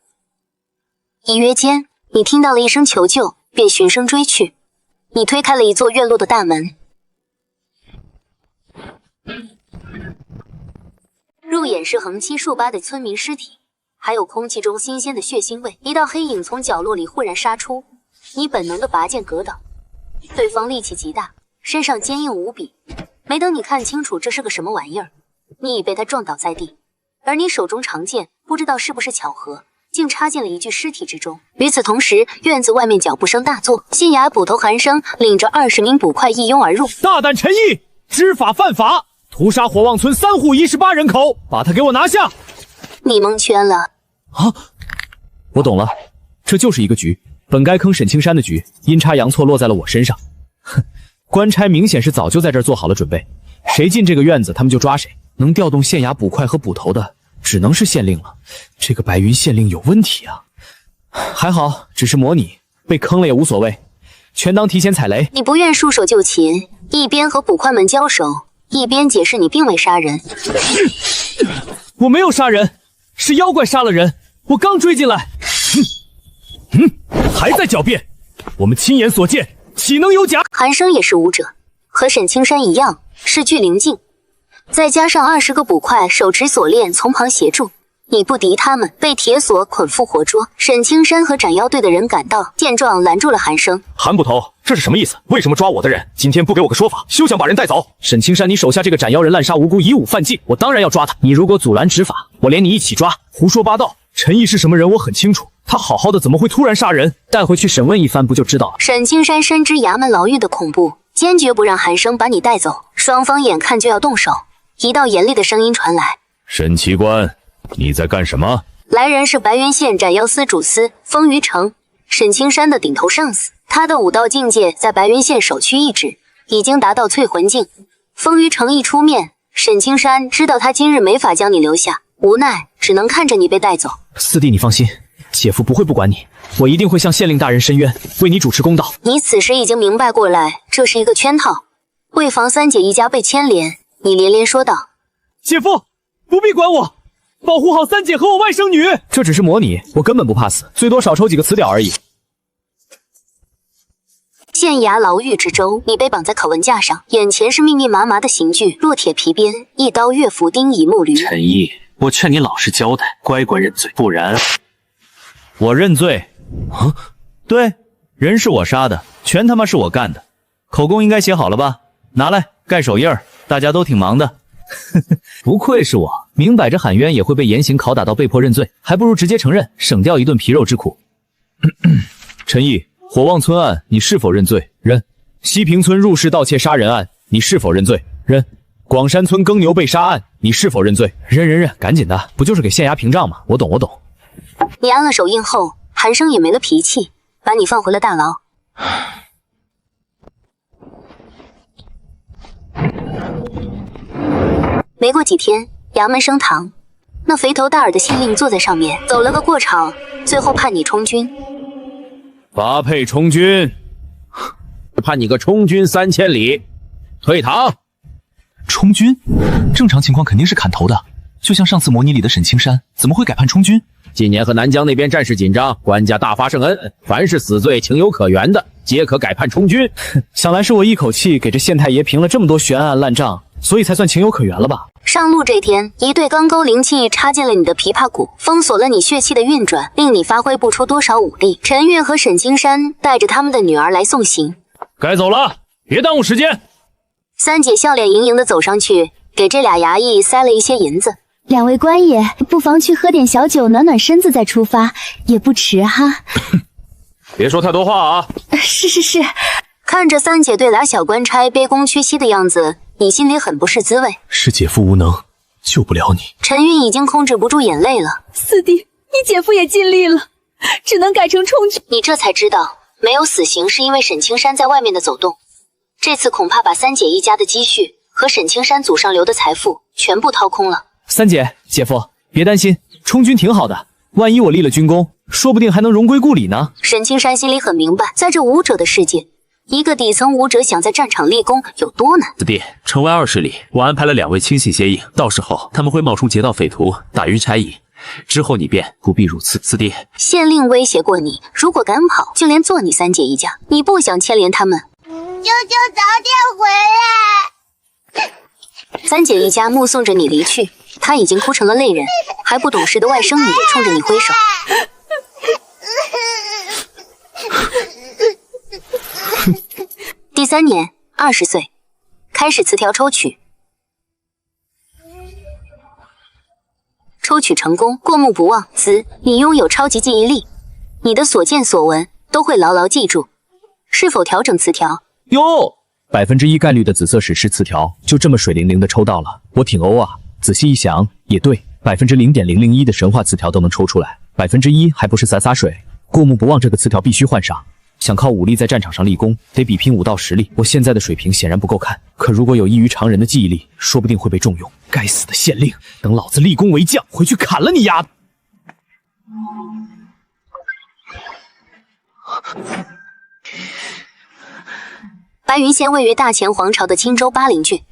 一约间，你听到了一声求救，便循声追去。你推开了一座院落的大门，入眼是横七竖八的村民尸体，还有空气中新鲜的血腥味。一道黑影从角落里忽然杀出，你本能的拔剑格挡，对方力气极大，身上坚硬无比。没等你看清楚这是个什么玩意儿，你已被他撞倒在地，而你手中长剑不知道是不是巧合，竟插进了一具尸体之中。与此同时，院子外面脚步声大作，县衙捕头韩生领着20名捕快一拥而入。大胆陈毅，知法犯法，屠杀火旺村3户18人口，把他给我拿下！你蒙圈了啊！我懂了，这就是一个局，本该坑沈青山的局，阴差阳错落在了我身上。哼，官差明显是早就在这儿做好了准备，谁进这个院子他们就抓谁，能调动县衙捕快和捕头的只能是县令了。这个白云县令有问题啊！还好只是模拟，被坑了也无所谓，全当提前踩雷。你不愿束手就擒，一边和捕快们交手，一边解释你并未杀人。我没有杀人，是妖怪杀了人，我刚追进来。还在狡辩，我们亲眼所见，岂能有假？韩生也是武者，和沈青山一样是巨灵境，再加上20个捕快手持锁链从旁协助，你不敌他们，被铁锁捆缚活捉。沈青山和斩妖队的人赶到，见状拦住了韩生。韩捕头，这是什么意思？为什么抓我的人？今天不给我个说法，休想把人带走！沈青山，你手下这个斩妖人滥杀无辜，以武犯禁，我当然要抓他。你如果阻拦执法，我连你一起抓。胡说八道！陈毅是什么人我很清楚，他好好的怎么会突然杀人？带回去审问一番不就知道了？沈青山深知衙门牢狱的恐怖，坚决不让韩生把你带走。双方眼看就要动手，一道严厉的声音传来：沈奇官，你在干什么？来人是白云县斩妖司主司风余城，沈青山的顶头上司。他的武道境界在白云县首屈一指，已经达到淬魂境。风余城一出面，沈青山知道他今日没法将你留下，无奈只能看着你被带走。四弟，你放心，姐夫不会不管你，我一定会向县令大人申冤，为你主持公道。你此时已经明白过来，这是一个圈套，为防三姐一家被牵连，你连连说道：姐夫，不必管我，保护好三姐和我外甥女。这只是模拟，我根本不怕死，最多少抽几个词条而已。县衙牢狱之中，你被绑在拷问架上，眼前是密密麻麻的刑具，烙铁皮鞭，一刀月斧钉以木驴。陈毅，我劝你老实交代，乖乖认罪，不然……我认罪。啊，对，人是我杀的，全他妈是我干的。口供应该写好了吧？拿来盖手印儿。大家都挺忙的。不愧是我，明摆着喊冤也会被严刑拷打到被迫认罪，还不如直接承认，省掉一顿皮肉之苦。陈毅，火旺村案你是否认罪？认。西平村入室盗窃杀人案你是否认罪？认。广山村耕牛被杀案你是否认罪？认，赶紧的，不就是给县衙屏障吗？我懂。你安了手印后，韩生也没了脾气，把你放回了大牢。没过几天，衙门升堂，那肥头大耳的县令坐在上面，走了个过场，最后判你充军。发配充军，判你个充军3000里，退堂。充军？正常情况肯定是砍头的，就像上次模拟里的沈青山，怎么会改判充军？近年和南疆那边战事紧张，官家大发圣恩，凡是死罪情有可原的，皆可改判充军。想来是我一口气给这县太爷平了这么多悬案烂账，所以才算情有可原了吧？上路这天，一对钢钩灵器插进了你的琵琶骨，封锁了你血气的运转，令你发挥不出多少武力。陈月和沈青山带着他们的女儿来送行。该走了，别耽误时间。三姐笑脸盈盈地走上去，给这俩衙役塞了一些银子。2位官爷，不妨去喝点小酒，暖暖身子再出发，也不迟哈。别说太多话啊。是。看着三姐对俩小官差卑躬屈膝的样子，你心里很不是滋味。是姐夫无能，救不了你。陈韵已经控制不住眼泪了。四弟，你姐夫也尽力了，只能改成充军。你这才知道，没有死刑是因为沈青山在外面的走动。这次恐怕把三姐一家的积蓄和沈青山祖上留的财富全部掏空了。三姐，姐夫，别担心，充军挺好的，万一我立了军功，说不定还能荣归故里呢。沈青山心里很明白，在这武者的世界，一个底层武者想在战场立功有多难。四弟，城外20里，我安排了2位亲信接应，到时候他们会冒充劫道匪徒，打晕差役，之后你便不必如此。四弟，县令威胁过你，如果敢跑，就连做你三姐一家。你不想牵连他们，舅舅早点回来。三姐一家目送着你离去，她已经哭成了泪人，还不懂事的外甥女冲着你挥手。第3年，20岁，开始词条抽取。抽取成功，过目不忘。子，你拥有超级记忆力，你的所见所闻都会牢牢记住。是否调整词条？哟，1%概率的紫色史诗词条就这么水灵灵的抽到了，我挺欧啊。仔细一想，也对，0.001%的神话词条都能抽出来，1%还不是洒水。过目不忘这个词条必须换上。想靠武力在战场上立功，得比拼武道实力。我现在的水平显然不够看，可如果有异于常人的记忆力，说不定会被重用。该死的县令，等老子立功为将，回去砍了你丫的！白云县位于大前皇朝的青州巴陵郡，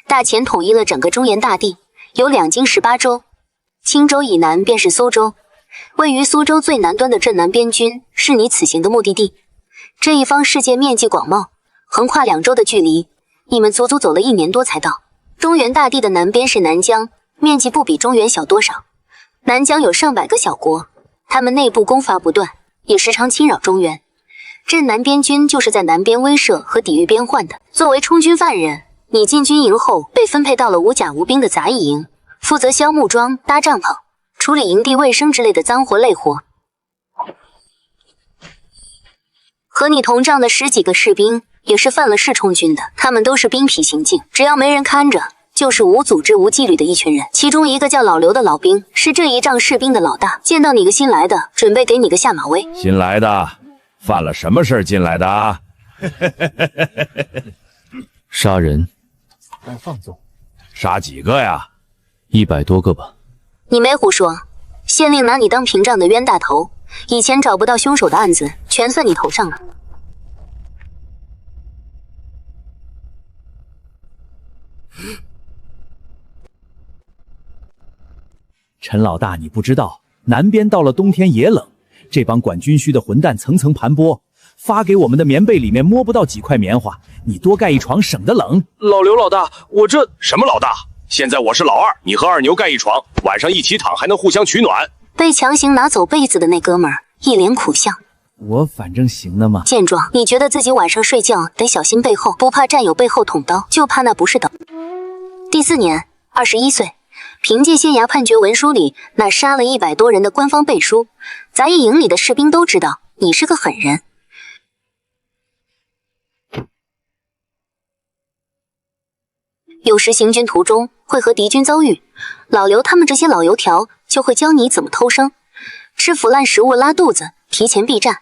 大前统一了整个中原大地，有2京18州。青州以南便是苏州，位于苏州最南端的镇南边军是你此行的目的地。这一方世界面积广袤，横跨2州的距离，你们足足走了1年多才到。中原大地的南边是南疆，面积不比中原小多少。南疆有上百个小国，他们内部攻伐不断，也时常侵扰中原。镇南边军就是在南边威慑和抵御边患的。作为充军犯人，你进军营后被分配到了无甲无兵的杂役营，负责削木桩、搭帐篷、处理营地卫生之类的脏活累活。和你同帐的10几个士兵也是犯了事充军的，他们都是兵痞行径，只要没人看着，就是无组织无纪律的一群人。其中一个叫老刘的老兵是这一仗士兵的老大，见到你个新来的，准备给你个下马威。新来的犯了什么事儿进来的啊？杀人。放纵。杀几个呀？100多个吧。你没胡说，县令拿你当屏障的冤大头，以前找不到凶手的案子全算你头上了。陈老大，你不知道，南边到了冬天也冷，这帮管军需的混蛋层层盘剥，发给我们的棉被里面摸不到几块棉花，你多盖一床省得冷。老刘老大，我这什么老大？现在我是老二，你和二牛盖一床，晚上一起躺，还能互相取暖。被强行拿走被子的那哥们儿一脸苦相。我反正行的嘛。见状，你觉得自己晚上睡觉得小心背后，不怕战友背后捅刀，就怕那不是刀。第4年，21岁，凭借县衙判决文书里那杀了100多人的官方背书，杂役营里的士兵都知道你是个狠人。有时行军途中会和敌军遭遇，老刘他们这些老油条就会教你怎么偷生，吃腐烂食物拉肚子，提前避战，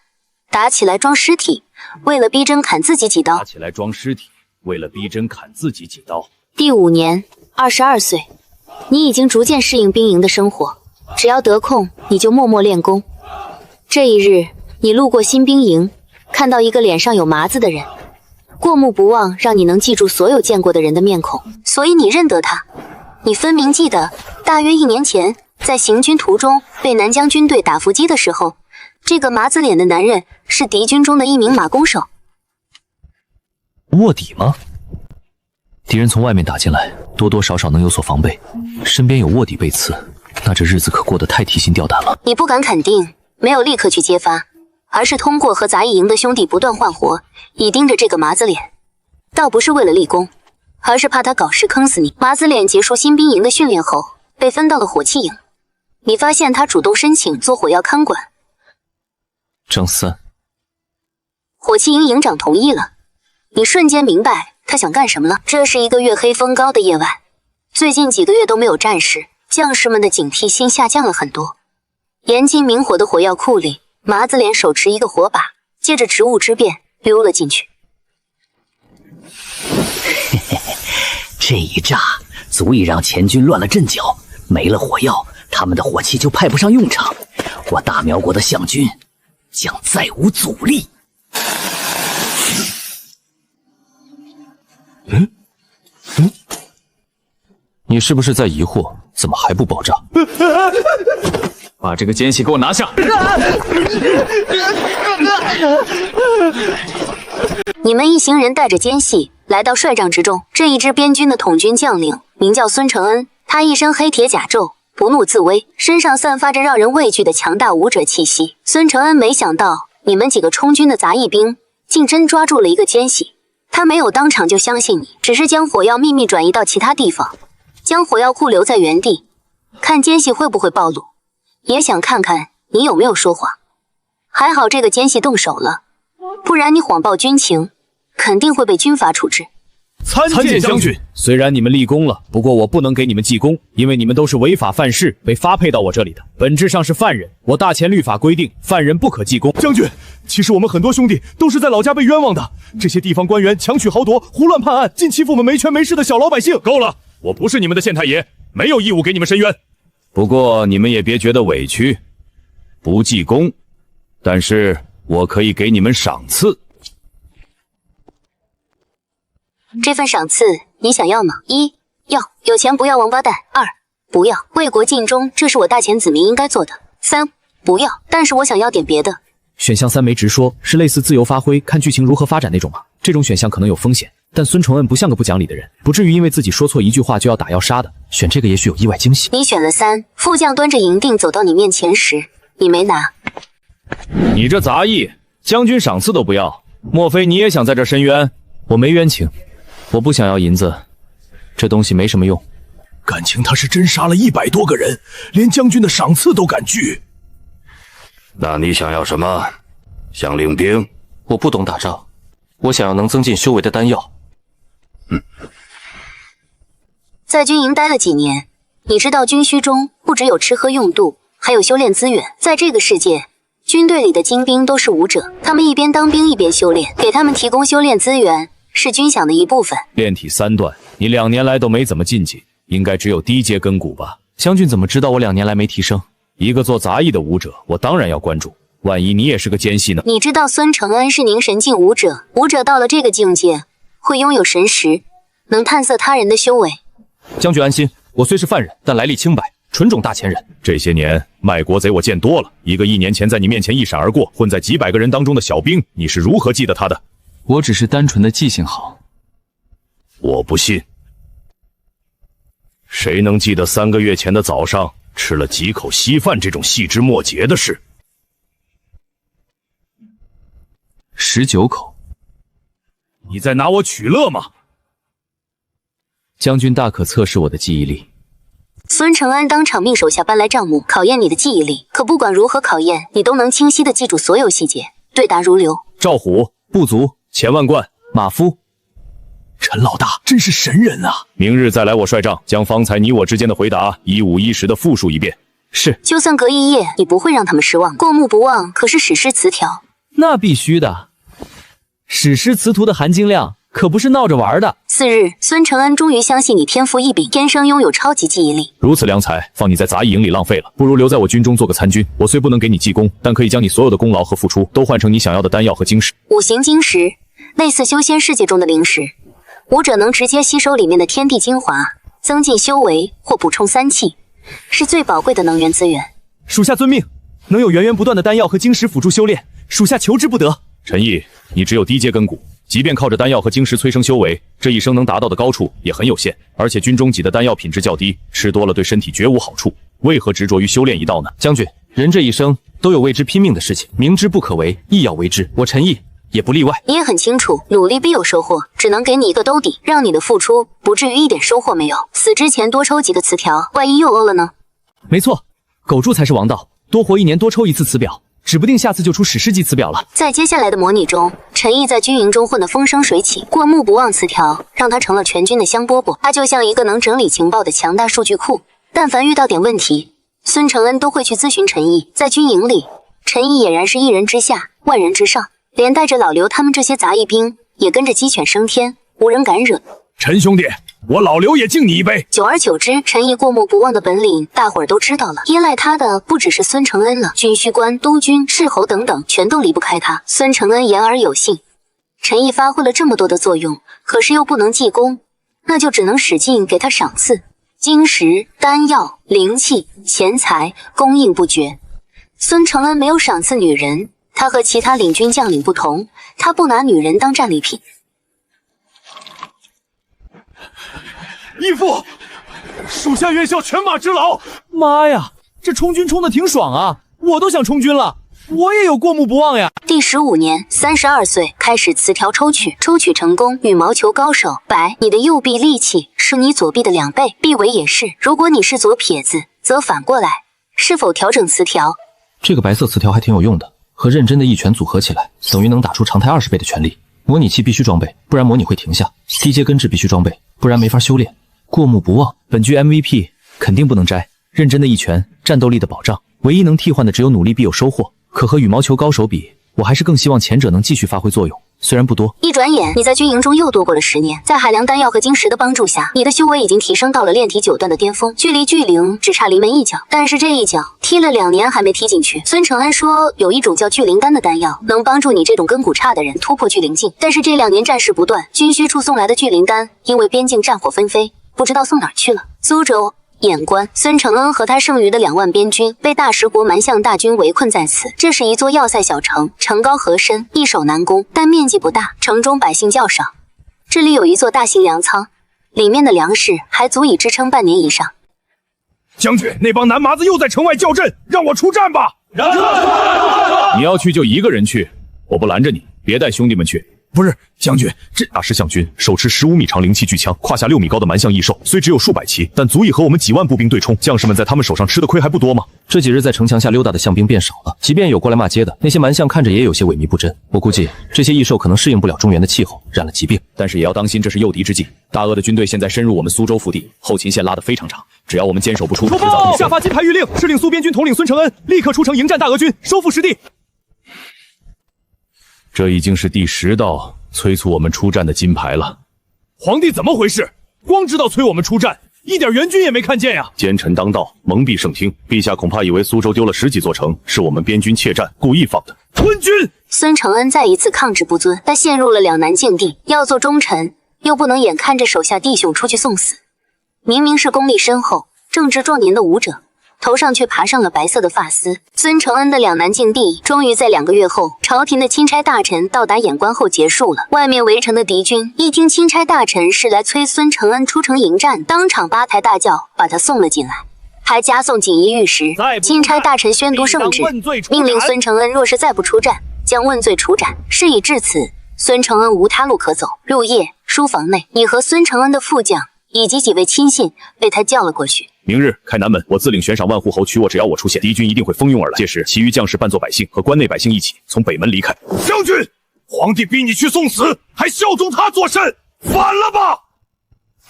打起来装尸体，为了逼真砍自己几刀。打起来装尸体，为了逼真砍自己几刀。第5年，22岁，你已经逐渐适应兵营的生活，只要得空你就默默练功。这一日，你路过新兵营，看到一个脸上有麻子的人，过目不忘，让你能记住所有见过的人的面孔，所以你认得他。你分明记得，大约1年前，在行军途中被南疆军队打伏击的时候，这个麻子脸的男人是敌军中的一名马弓手。卧底吗？敌人从外面打进来，多多少少能有所防备，身边有卧底背刺，那这日子可过得太提心吊胆了。你不敢肯定，没有立刻去揭发，而是通过和杂役营的兄弟不断换活，以盯着这个麻子脸。倒不是为了立功，而是怕他搞事坑死你。麻子脸结束新兵营的训练后，被分到了火器营。你发现他主动申请做火药看管。张3，火器营营长同意了。你瞬间明白他想干什么了。这是一个月黑风高的夜晚，最近几个月都没有战事，将士们的警惕心下降了很多。严禁明火的火药库里，麻子脸手持一个火把，借着职务之便溜了进去。这一炸足以让前军乱了阵脚，没了火药，他们的火器就派不上用场，我大苗国的项军将再无阻力。你是不是在疑惑怎么还不爆炸？把这个奸细给我拿下！你们一行人带着奸细来到帅帐之中。这一支边军的统军将领名叫孙承恩，他一身黑铁甲胄，不怒自威，身上散发着让人畏惧的强大武者气息。孙承恩没想到你们几个充军的杂役兵竟真抓住了一个奸细，他没有当场就相信你，只是将火药秘密转移到其他地方，将火药库留在原地，看奸细会不会暴露，也想看看你有没有说谎。还好这个奸细动手了，不然你谎报军情，肯定会被军法处置。参见将军。虽然你们立功了，不过我不能给你们记功，因为你们都是违法犯事，被发配到我这里的，本质上是犯人。我大前律法规定，犯人不可记功。将军，其实我们很多兄弟都是在老家被冤枉的，这些地方官员强取豪夺，胡乱判案，尽欺负我们没权没势的小老百姓。够了，我不是你们的县太爷，没有义务给你们申冤。不过你们也别觉得委屈，不记功，但是我可以给你们赏赐。这份赏赐你想要吗？1. 要，有钱不要王八蛋。2. 不要，为国尽忠，这是我大前子民应该做的。3. 不要，但是我想要点别的。选项3没直说，是类似自由发挥，看剧情如何发展那种吗？这种选项可能有风险，但孙承恩不像个不讲理的人，不至于因为自己说错一句话就要打要杀的。选这个也许有意外惊喜。你选了3，副将端着银锭走到你面前时，你没拿。你这杂役，将军赏赐都不要，莫非你也想在这申冤？我没冤情，我不想要银子，这东西没什么用。感情他是真杀了100多个人，连将军的赏赐都敢拒。那你想要什么？想领兵？我不懂打仗，我想要能增进修为的丹药。在军营待了几年，你知道军需中不只有吃喝用度，还有修炼资源。在这个世界，军队里的精兵都是武者，他们一边当兵一边修炼，给他们提供修炼资源是军饷的一部分。炼体3段，你2年来都没怎么进阶，应该只有低阶根骨吧？将军怎么知道我2年来没提升？一个做杂役的武者，我当然要关注。万一你也是个奸细呢？你知道孙承恩是凝神境武者，武者到了这个境界，会拥有神识，能探测他人的修为。将军安心，我虽是犯人，但来历清白，纯种大前人。这些年卖国贼我见多了，一个1年前在你面前一闪而过，混在几百个人当中的小兵，你是如何记得他的？我只是单纯的记性好。我不信。谁能记得3个月前的早上吃了几口稀饭这种细枝末节的事？ 19口。你在拿我取乐吗？将军大可测试我的记忆力。孙承恩当场命手下搬来账目，考验你的记忆力。可不管如何考验，你都能清晰地记住所有细节，对答如流。赵虎不足钱万贯，马夫。陈老大真是神人啊！明日再来我帅帐，将方才你我之间的回答一五一十地复述一遍。是。就算隔一夜，你不会让他们失望。过目不忘可是史诗词条。那必须的。史诗词图的含金量可不是闹着玩的。次日，孙承恩终于相信你天赋异禀，天生拥有超级记忆力。如此良才，放你在杂役营里浪费了，不如留在我军中做个参军。我虽不能给你记功，但可以将你所有的功劳和付出都换成你想要的丹药和晶石。五行晶石类似修仙世界中的灵石，武者能直接吸收里面的天地精华，增进修为或补充3气，是最宝贵的能源资源。属下遵命，能有源源不断的丹药和晶石辅助修炼，属下求之不得。陈毅，你只有低阶根骨，即便靠着丹药和晶石催生修为，这一生能达到的高处也很有限。而且军中给的丹药品质较低，吃多了对身体绝无好处。为何执着于修炼一道呢？将军，人这一生都有为之拼命的事情，明知不可为，亦要为之。我陈毅也不例外。你也很清楚，努力必有收获，只能给你一个兜底，让你的付出不至于一点收获没有。死之前多抽几个词条，万一又欧了呢？没错，苟住才是王道，多活1年多抽一次词表，指不定下次就出史诗级词表了。在接下来的模拟中，陈毅在军营中混得风生水起，过目不忘词条让他成了全军的香饽饽。他就像一个能整理情报的强大数据库，但凡遇到点问题，孙承恩都会去咨询陈毅。在军营里，陈毅俨然是1人之下，万人之上，连带着老刘他们这些杂役兵也跟着鸡犬升天，无人敢惹。陈兄弟，我老刘也敬你一杯。久而久之，陈毅过目不忘的本领，大伙儿都知道了。依赖他的不只是孙承恩了，军需官、督军、斥候等等，全都离不开他。孙承恩言而有信，陈毅发挥了这么多的作用，可是又不能记功，那就只能使劲给他赏赐，晶石、丹药、灵气、钱财供应不绝。孙承恩没有赏赐女人，他和其他领军将领不同，他不拿女人当战利品。义父，属下愿效犬马之劳。妈呀，这充军充的挺爽啊，我都想充军了，我也有过目不忘呀。第15年，32岁开始词条抽取，抽取成功，羽毛球高手。白，你的右臂力气是你左臂的2倍，臂围也是。如果你是左撇子，则反过来，是否调整词条？这个白色词条还挺有用的，和认真的一拳组合起来，等于能打出常态20倍的全力。模拟器必须装备，不然模拟会停下。低阶根治必须装备，不然没法修炼。过目不忘，本局 MVP 肯定不能摘。认真的一拳，战斗力的保障，唯一能替换的只有努力必有收获。可和羽毛球高手比，我还是更希望前者能继续发挥作用，虽然不多。一转眼，你在军营中又度过了10年，在海量丹药和晶石的帮助下，你的修为已经提升到了炼体9段的巅峰，距离巨灵只差临门一脚。但是这一脚踢了2年还没踢进去。孙承恩说有一种叫巨灵丹的丹药，能帮助你这种根骨差的人突破巨灵境。但是这2年战事不断，军需处送来的巨灵丹因为边境战火纷飞，不知道送哪儿去了。苏州、兖关，孙承恩和他剩余的2万边军被大食国蛮象大军围困在此。这是一座要塞小城，城高河深，易守难攻，但面积不大，城中百姓较少。这里有一座大型粮仓，里面的粮食还足以支撑半年以上。将军，那帮南麻子又在城外叫阵，让我出战吧！你要去就一个人去，我不拦着你，别带兄弟们去。不是将军，这大石象军手持15米长灵气巨枪，胯下6米高的蛮象异兽，虽只有数百骑，但足以和我们几万步兵对冲。将士们在他们手上吃的亏还不多吗？这几日在城墙下溜达的象兵变少了，即便有过来骂街的，那些蛮象看着也有些萎靡不振。我估计这些异兽可能适应不了中原的气候，染了疾病。但是也要当心，这是诱敌之计。大鄂的军队现在深入我们苏州腹地，后勤线拉得非常长，只要我们坚守不住，出报！下发金牌谕令，是令苏边军统领孙承恩立刻出城迎战大鄂军，收复失地。这已经是第10道催促我们出战的金牌了。皇帝怎么回事？光知道催我们出战，一点援军也没看见呀！奸臣当道，蒙蔽圣听。陛下恐怕以为苏州丢了10几座城，是我们边军怯战故意放的。昏君！孙承恩再一次抗旨不遵，他陷入了两难境地，要做忠臣，又不能眼看着手下弟兄出去送死。明明是功力深厚、正值壮年的武者，头上却爬上了白色的发丝。孙承恩的两难境地终于在2个月后，朝廷的钦差大臣到达兖关后结束了。外面围城的敌军一听钦差大臣是来催孙承恩出城迎战，当场8抬大轿把他送了进来，还加送锦衣玉食。钦差大臣宣读圣旨，命令孙承恩若是再不出战，将问罪处斩。事已至此，孙承恩无他路可走。入夜，书房内，你和孙承恩的副将以及几位亲信被他叫了过去。明日开南门，我自领悬赏万户侯取我，只要我出现，敌军一定会蜂拥而来。届时，其余将士扮作百姓，和关内百姓一起从北门离开。将军，皇帝逼你去送死，还效忠他做甚？反了吧！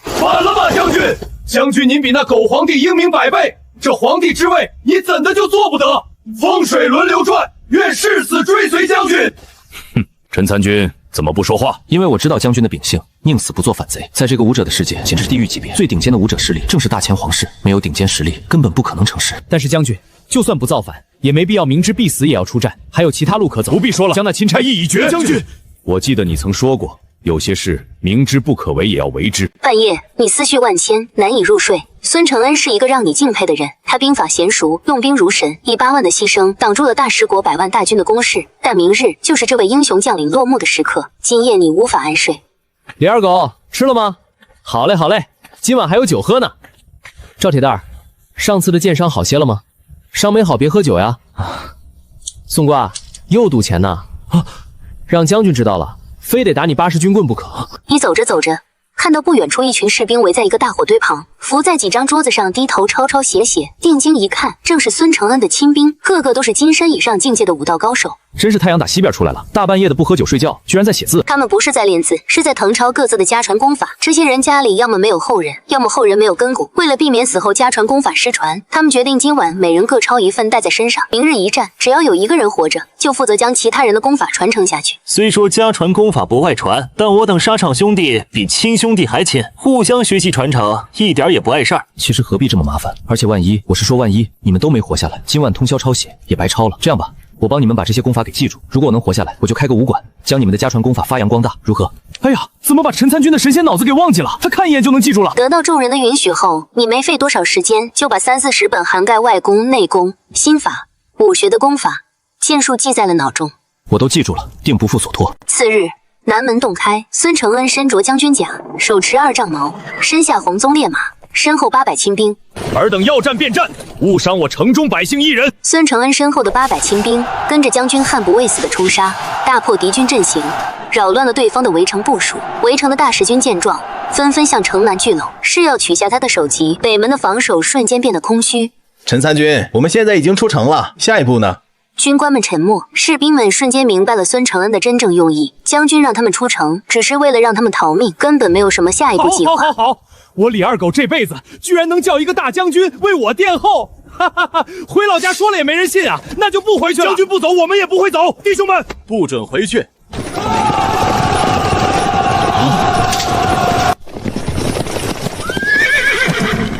反了吧，将军！将军您比那狗皇帝英明百倍，这皇帝之位你怎的就做不得？风水轮流转，愿誓死追随将军。哼，陈参军怎么不说话？因为我知道将军的秉性，宁死不做反贼。在这个武者的世界，简直是地狱级别。最顶尖的武者势力正是大前皇室，没有顶尖实力，根本不可能成事。但是将军，就算不造反，也没必要明知必死也要出战，还有其他路可走。不必说了，将那钦差役已决。将军，我记得你曾说过，有些事明知不可为也要为之。半夜，你思绪万千，难以入睡。孙承恩是一个让你敬佩的人，他兵法娴熟，用兵如神，以8万的牺牲挡住了大食国100万大军的攻势。但明日就是这位英雄将领落幕的时刻，今夜你无法安睡。李二狗，吃了吗？好嘞，好嘞，今晚还有酒喝呢。赵铁蛋儿，上次的箭伤好些了吗？伤没好别喝酒呀。宋瓜，又赌钱呢？让将军知道了，非得打你80军棍不可。你走着走着，看到不远处一群士兵围在一个大火堆旁，伏在几张桌子上低头抄抄写写。定睛一看，正是孙承恩的亲兵，个个都是金身以上境界的武道高手。真是太阳打西边出来了，大半夜的不喝酒睡觉，居然在写字。他们不是在练字，是在誊抄各自的家传功法。这些人家里要么没有后人，要么后人没有根骨。为了避免死后家传功法失传，他们决定今晚每人各抄一份带在身上。明日一战，只要有一个人活着，就负责将其他人的功法传承下去。虽说家传功法不外传，但我等沙场兄弟比亲兄弟还亲，互相学习传承，一点也不碍事儿。其实何必这么麻烦？而且万一，我是说万一你们都没活下来，今晚通宵抄写也白抄了。这样吧，我帮你们把这些功法给记住，如果我能活下来，我就开个武馆，将你们的家传功法发扬光大，如何？哎呀，怎么把陈参军的神仙脑子给忘记了？他看一眼就能记住了。得到众人的允许后，你没费多少时间，就把30-40本涵盖外功、内功、心法、武学的功法、剑术记在了脑中。我都记住了，定不负所托。次日，南门洞开，孙承恩身着将军甲，手持2丈矛，身下红鬃烈马，身后800亲兵。尔等要战便战，勿伤我城中百姓一人。孙承恩身后的800亲兵跟着将军悍不畏死的冲杀，大破敌军阵型，扰乱了对方的围城部署。围城的大食军见状，纷纷向城南聚拢，誓要取下他的首级。北门的防守瞬间变得空虚。陈参军，我们现在已经出城了，下一步呢？军官们沉默，士兵们瞬间明白了孙承恩的真正用意。将军让他们出城，只是为了让他们逃命，根本没有什么下一步计划。好，我李二狗这辈子居然能叫一个大将军为我殿后，哈哈哈！回老家说了也没人信啊，那就不回去了。将军不走，我们也不会走。弟兄们，不准回去！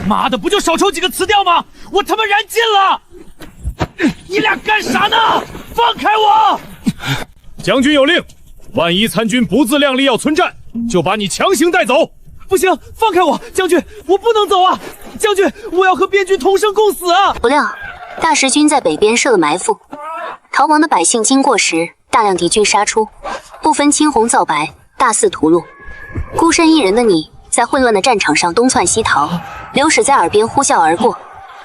妈的，不就少抽几个词调吗？我他妈燃尽了！你俩干啥呢？放开我！将军有令，万一参军不自量力要存战，就把你强行带走。不行，放开我！将军，我不能走啊！将军，我要和边军同生共死啊！不料，大食军在北边设了埋伏，逃亡的百姓经过时，大量敌军杀出，不分青红皂白，大肆屠戮。孤身一人的你，在混乱的战场上东窜西逃，流矢在耳边呼啸而过。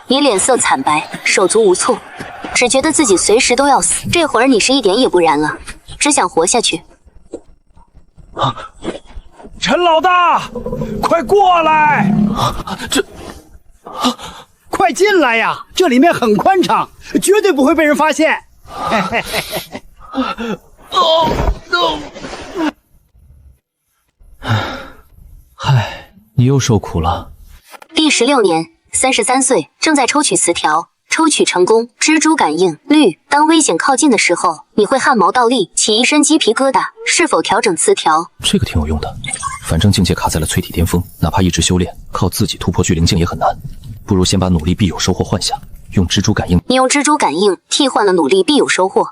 你脸色惨白，手足无措，只觉得自己随时都要死。这会儿你是一点也不燃了，只想活下去。陈老大，快过来！快进来呀！这里面很宽敞，绝对不会被人发现。嗨，你又受苦了。第16年，33岁，正在抽取词条，抽取成功。蜘蛛感应绿，当危险靠近的时候，你会汗毛倒立，起一身鸡皮疙瘩。是否调整词条？这个挺有用的。反正境界卡在了淬体巅峰，哪怕一直修炼，靠自己突破巨灵境也很难。不如先把努力必有收获换下，用蜘蛛感应。你用蜘蛛感应替换了努力必有收获。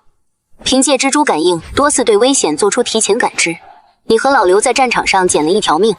凭借蜘蛛感应，多次对危险做出提前感知。你和老刘在战场上捡了一条命。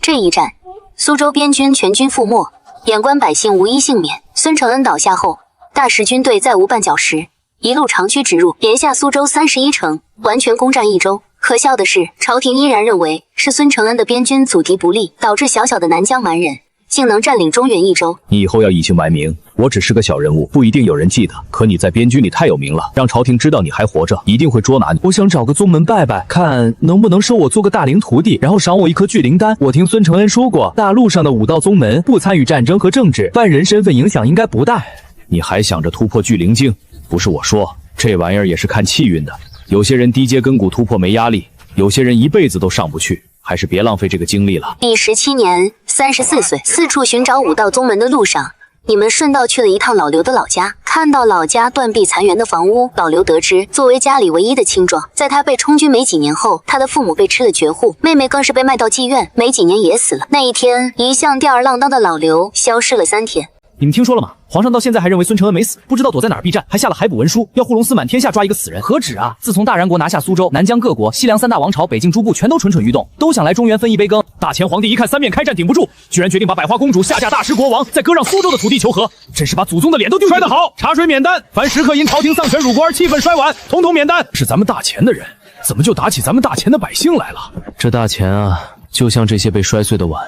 这一战，苏州边军全军覆没，眼观百姓无一幸免。孙承恩倒下后，大食军队再无绊脚石，一路长驱直入，连下苏州31城，完全攻占益州。可笑的是，朝廷依然认为是孙承恩的边军阻敌不力，导致小小的南疆蛮人竟能占领中原一州。你以后要以姓埋名，我只是个小人物，不一定有人记得。可你在边军里太有名了，让朝廷知道你还活着，一定会捉拿你。我想找个宗门拜拜，看能不能收我做个大灵徒弟，然后赏我一颗聚灵丹。我听孙承恩说过，大陆上的武道宗门不参与战争和政治，半人身份影响应该不大。你还想着突破聚灵境？不是我说，这玩意儿也是看气运的。有些人低阶根骨突破没压力，有些人一辈子都上不去。还是别浪费这个精力了。第17年，34岁，四处寻找武道宗门的路上，你们顺道去了一趟老刘的老家，看到老家断壁残垣的房屋。老刘得知，作为家里唯一的亲壮，在他被充军没几年后，他的父母被吃了绝户，妹妹更是被卖到妓院，没几年也死了。那一天，一向吊儿郎当的老刘消失了3天。你们听说了吗？皇上到现在还认为孙承恩没死，不知道躲在哪儿避战，还下了海捕文书，要护龙司满天下抓一个死人。何止啊！自从大然国拿下苏州、南疆各国、西凉3大王朝、北境诸部全都蠢蠢欲动，都想来中原分一杯羹。大前皇帝一看3面开战顶不住，居然决定把百花公主下嫁大食国王，再割让苏州的土地求和，真是把祖宗的脸都丢尽了。摔得好，茶水免单，凡食客因朝廷丧权辱国而气愤摔碗，统统免单。是咱们大钱的人，怎么就打起咱们大钱的百姓来了？这大钱啊，就像这些被摔碎的碗，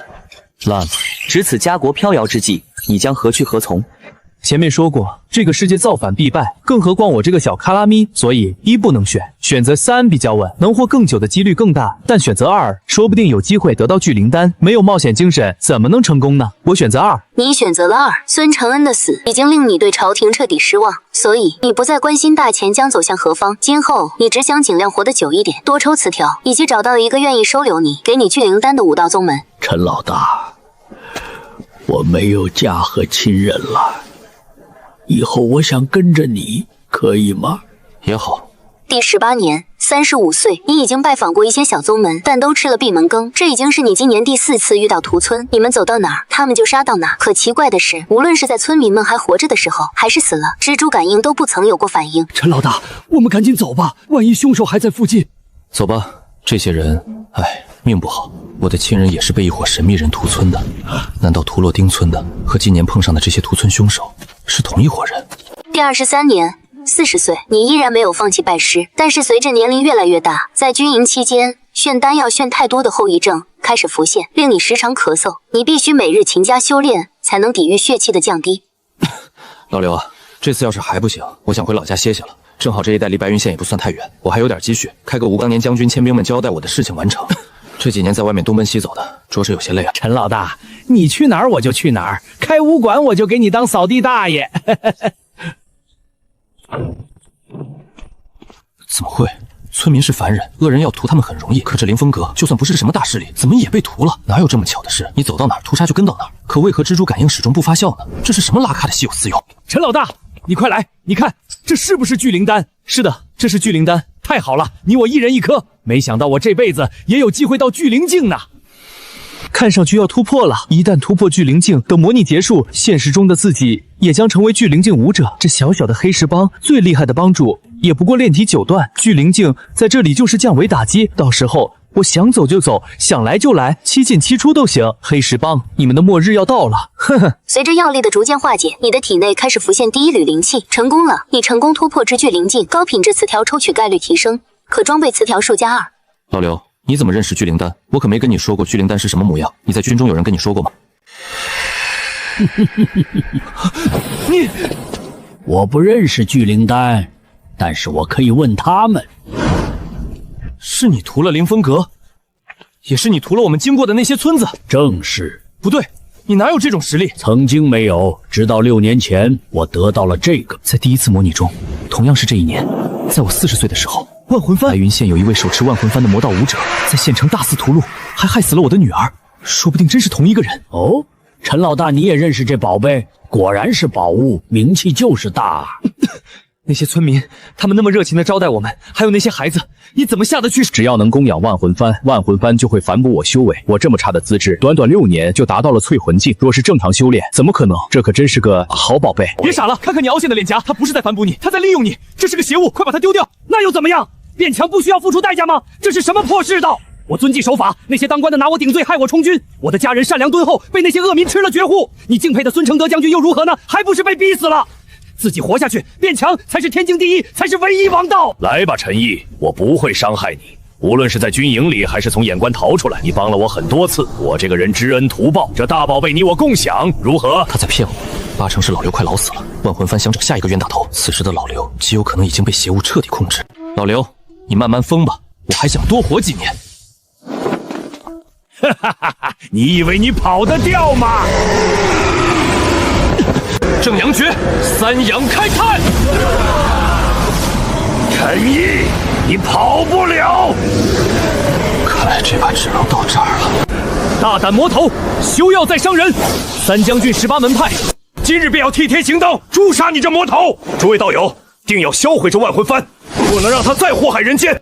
烂了。值此家国飘摇之际，你将何去何从？前面说过，这个世界造反必败，更何况我这个小卡拉咪，所以1不能选，选择3比较稳，能活更久的几率更大。但选择2，说不定有机会得到聚灵丹，没有冒险精神，怎么能成功呢？我选择2。你选择了2，孙承恩的死已经令你对朝廷彻底失望，所以你不再关心大钱将走向何方，今后你只想尽量活得久一点，多抽词条，以及找到一个愿意收留你、给你聚灵丹的武道宗门。陈老大，我没有家和亲人了。以后我想跟着你，可以吗？也好。第18年，35岁，你已经拜访过一些小宗门，但都吃了闭门羹。这已经是你今年第4次遇到屠村，你们走到哪儿，他们就杀到哪儿。可奇怪的是，无论是在村民们还活着的时候，还是死了，蜘蛛感应都不曾有过反应。陈老大，我们赶紧走吧，万一凶手还在附近。走吧，这些人，命不好。我的亲人也是被一伙神秘人屠村的，难道屠洛丁村的和今年碰上的这些屠村凶手是同一伙人？第23年，40岁，你依然没有放弃拜师，但是随着年龄越来越大，在军营期间，炫丹药炫太多的后遗症开始浮现，令你时常咳嗽。你必须每日勤加修炼，才能抵御血气的降低。老刘啊，这次要是还不行，我想回老家歇歇了。正好这一带离白云县也不算太远，我还有点积蓄，开个吴刚年将军签兵们交代我的事情完成。这几年在外面东奔西走的，着实有些累啊。陈老大，你去哪儿我就去哪儿，开武馆我就给你当扫地大爷。怎么会？村民是凡人，恶人要屠他们很容易。可这凌风阁就算不是什么大势力，怎么也被屠了？哪有这么巧的事？你走到哪儿，屠杀就跟到哪儿。可为何蜘蛛感应始终不发酵呢？这是什么拉卡的稀有私用？陈老大，你快来，你看这是不是聚灵丹？是的，这是聚灵丹。太好了，你我一人一颗。没想到我这辈子也有机会到聚灵境呢。看上去要突破了，一旦突破聚灵境，等模拟结束，现实中的自己也将成为聚灵境武者。这小小的黑石帮最厉害的帮主，也不过炼体9段。聚灵境在这里就是降维打击，到时候我想走就走，想来就来，7进7出都行。黑石帮，你们的末日要到了！呵呵。随着药力的逐渐化解，你的体内开始浮现第一缕灵气，成功了！你成功突破至聚灵境，高品质词条抽取概率提升，可装备词条数加2。老刘，你怎么认识聚灵丹？我可没跟你说过聚灵丹是什么模样。你在军中有人跟你说过吗？你，我不认识聚灵丹，但是我可以问他们。是你屠了凌风阁，也是你屠了我们经过的那些村子。正是。不对，你哪有这种实力？曾经没有，直到6年前，我得到了这个。在第一次模拟中，同样是这一年，在我40岁的时候，万魂幡，白云县有一位手持万魂幡的魔道武者，在县城大肆屠戮，还害死了我的女儿。说不定真是同一个人。哦，陈老大，你也认识这宝贝？果然是宝物，名气就是大。那些村民，他们那么热情地招待我们，还有那些孩子，你怎么下得去？只要能供养万魂幡，万魂幡就会反哺我修为。我这么差的资质，短短6年就达到了淬魂境。若是正常修炼，怎么可能？这可真是个好宝贝。别傻了，看看你凹陷的脸颊，他不是在反哺你，他在利用你，这是个邪物，快把它丢掉。那又怎么样？变强不需要付出代价吗？这是什么破世道？我遵纪守法，那些当官的拿我顶罪，害我充军。我的家人善良敦厚，被那些恶民吃了绝户。你敬佩的孙承德将军又如何呢？还不是被逼死了？自己活下去，变强才是天经地义，才是唯一王道。来吧，陈毅，我不会伤害你。无论是在军营里，还是从眼关逃出来，你帮了我很多次。我这个人知恩图报，这大宝贝你我共享，如何？他在骗我，8成是老刘快老死了，万魂幡想找下一个冤大头。此时的老刘极有可能已经被邪物彻底控制。老刘，你慢慢疯吧，我还想多活几年。哈哈哈哈！你以为你跑得掉吗？正阳诀，3阳开泰。陈毅，你跑不了。看来这把只能到这儿了。大胆魔头，休要再伤人！3将军18门派，今日便要替天行道，诛杀你这魔头！诸位道友，定要销毁这万魂幡，不能让他再祸害人间！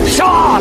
杀！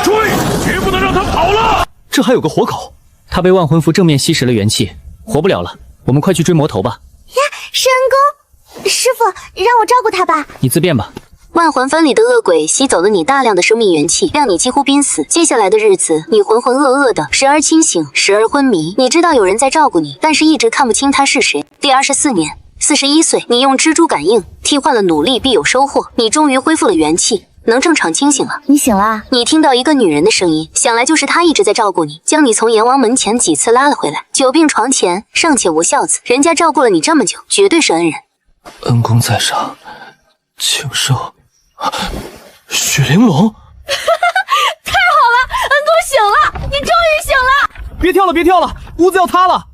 追！绝不能让他跑了！这还有个活口，他被万魂符正面吸食了元气，活不了了。我们快去追魔头吧！呀，是恩公，师傅，让我照顾他吧。你自便吧。万魂幡里的恶鬼吸走了你大量的生命元气，让你几乎濒死。接下来的日子，你浑浑噩噩的，时而清醒，时而昏迷。你知道有人在照顾你，但是一直看不清他是谁。第24年，41岁，你用蜘蛛感应替换了努力必有收获，你终于恢复了元气，能正常清醒了。你醒了？你听到一个女人的声音，想来就是她一直在照顾你，将你从阎王门前几次拉了回来。久病床前尚且无孝子，人家照顾了你这么久，绝对是恩人。恩公在上，请受。雪玲珑，太好了，恩公醒了，你终于醒了！别跳了，别跳了，屋子要塌了！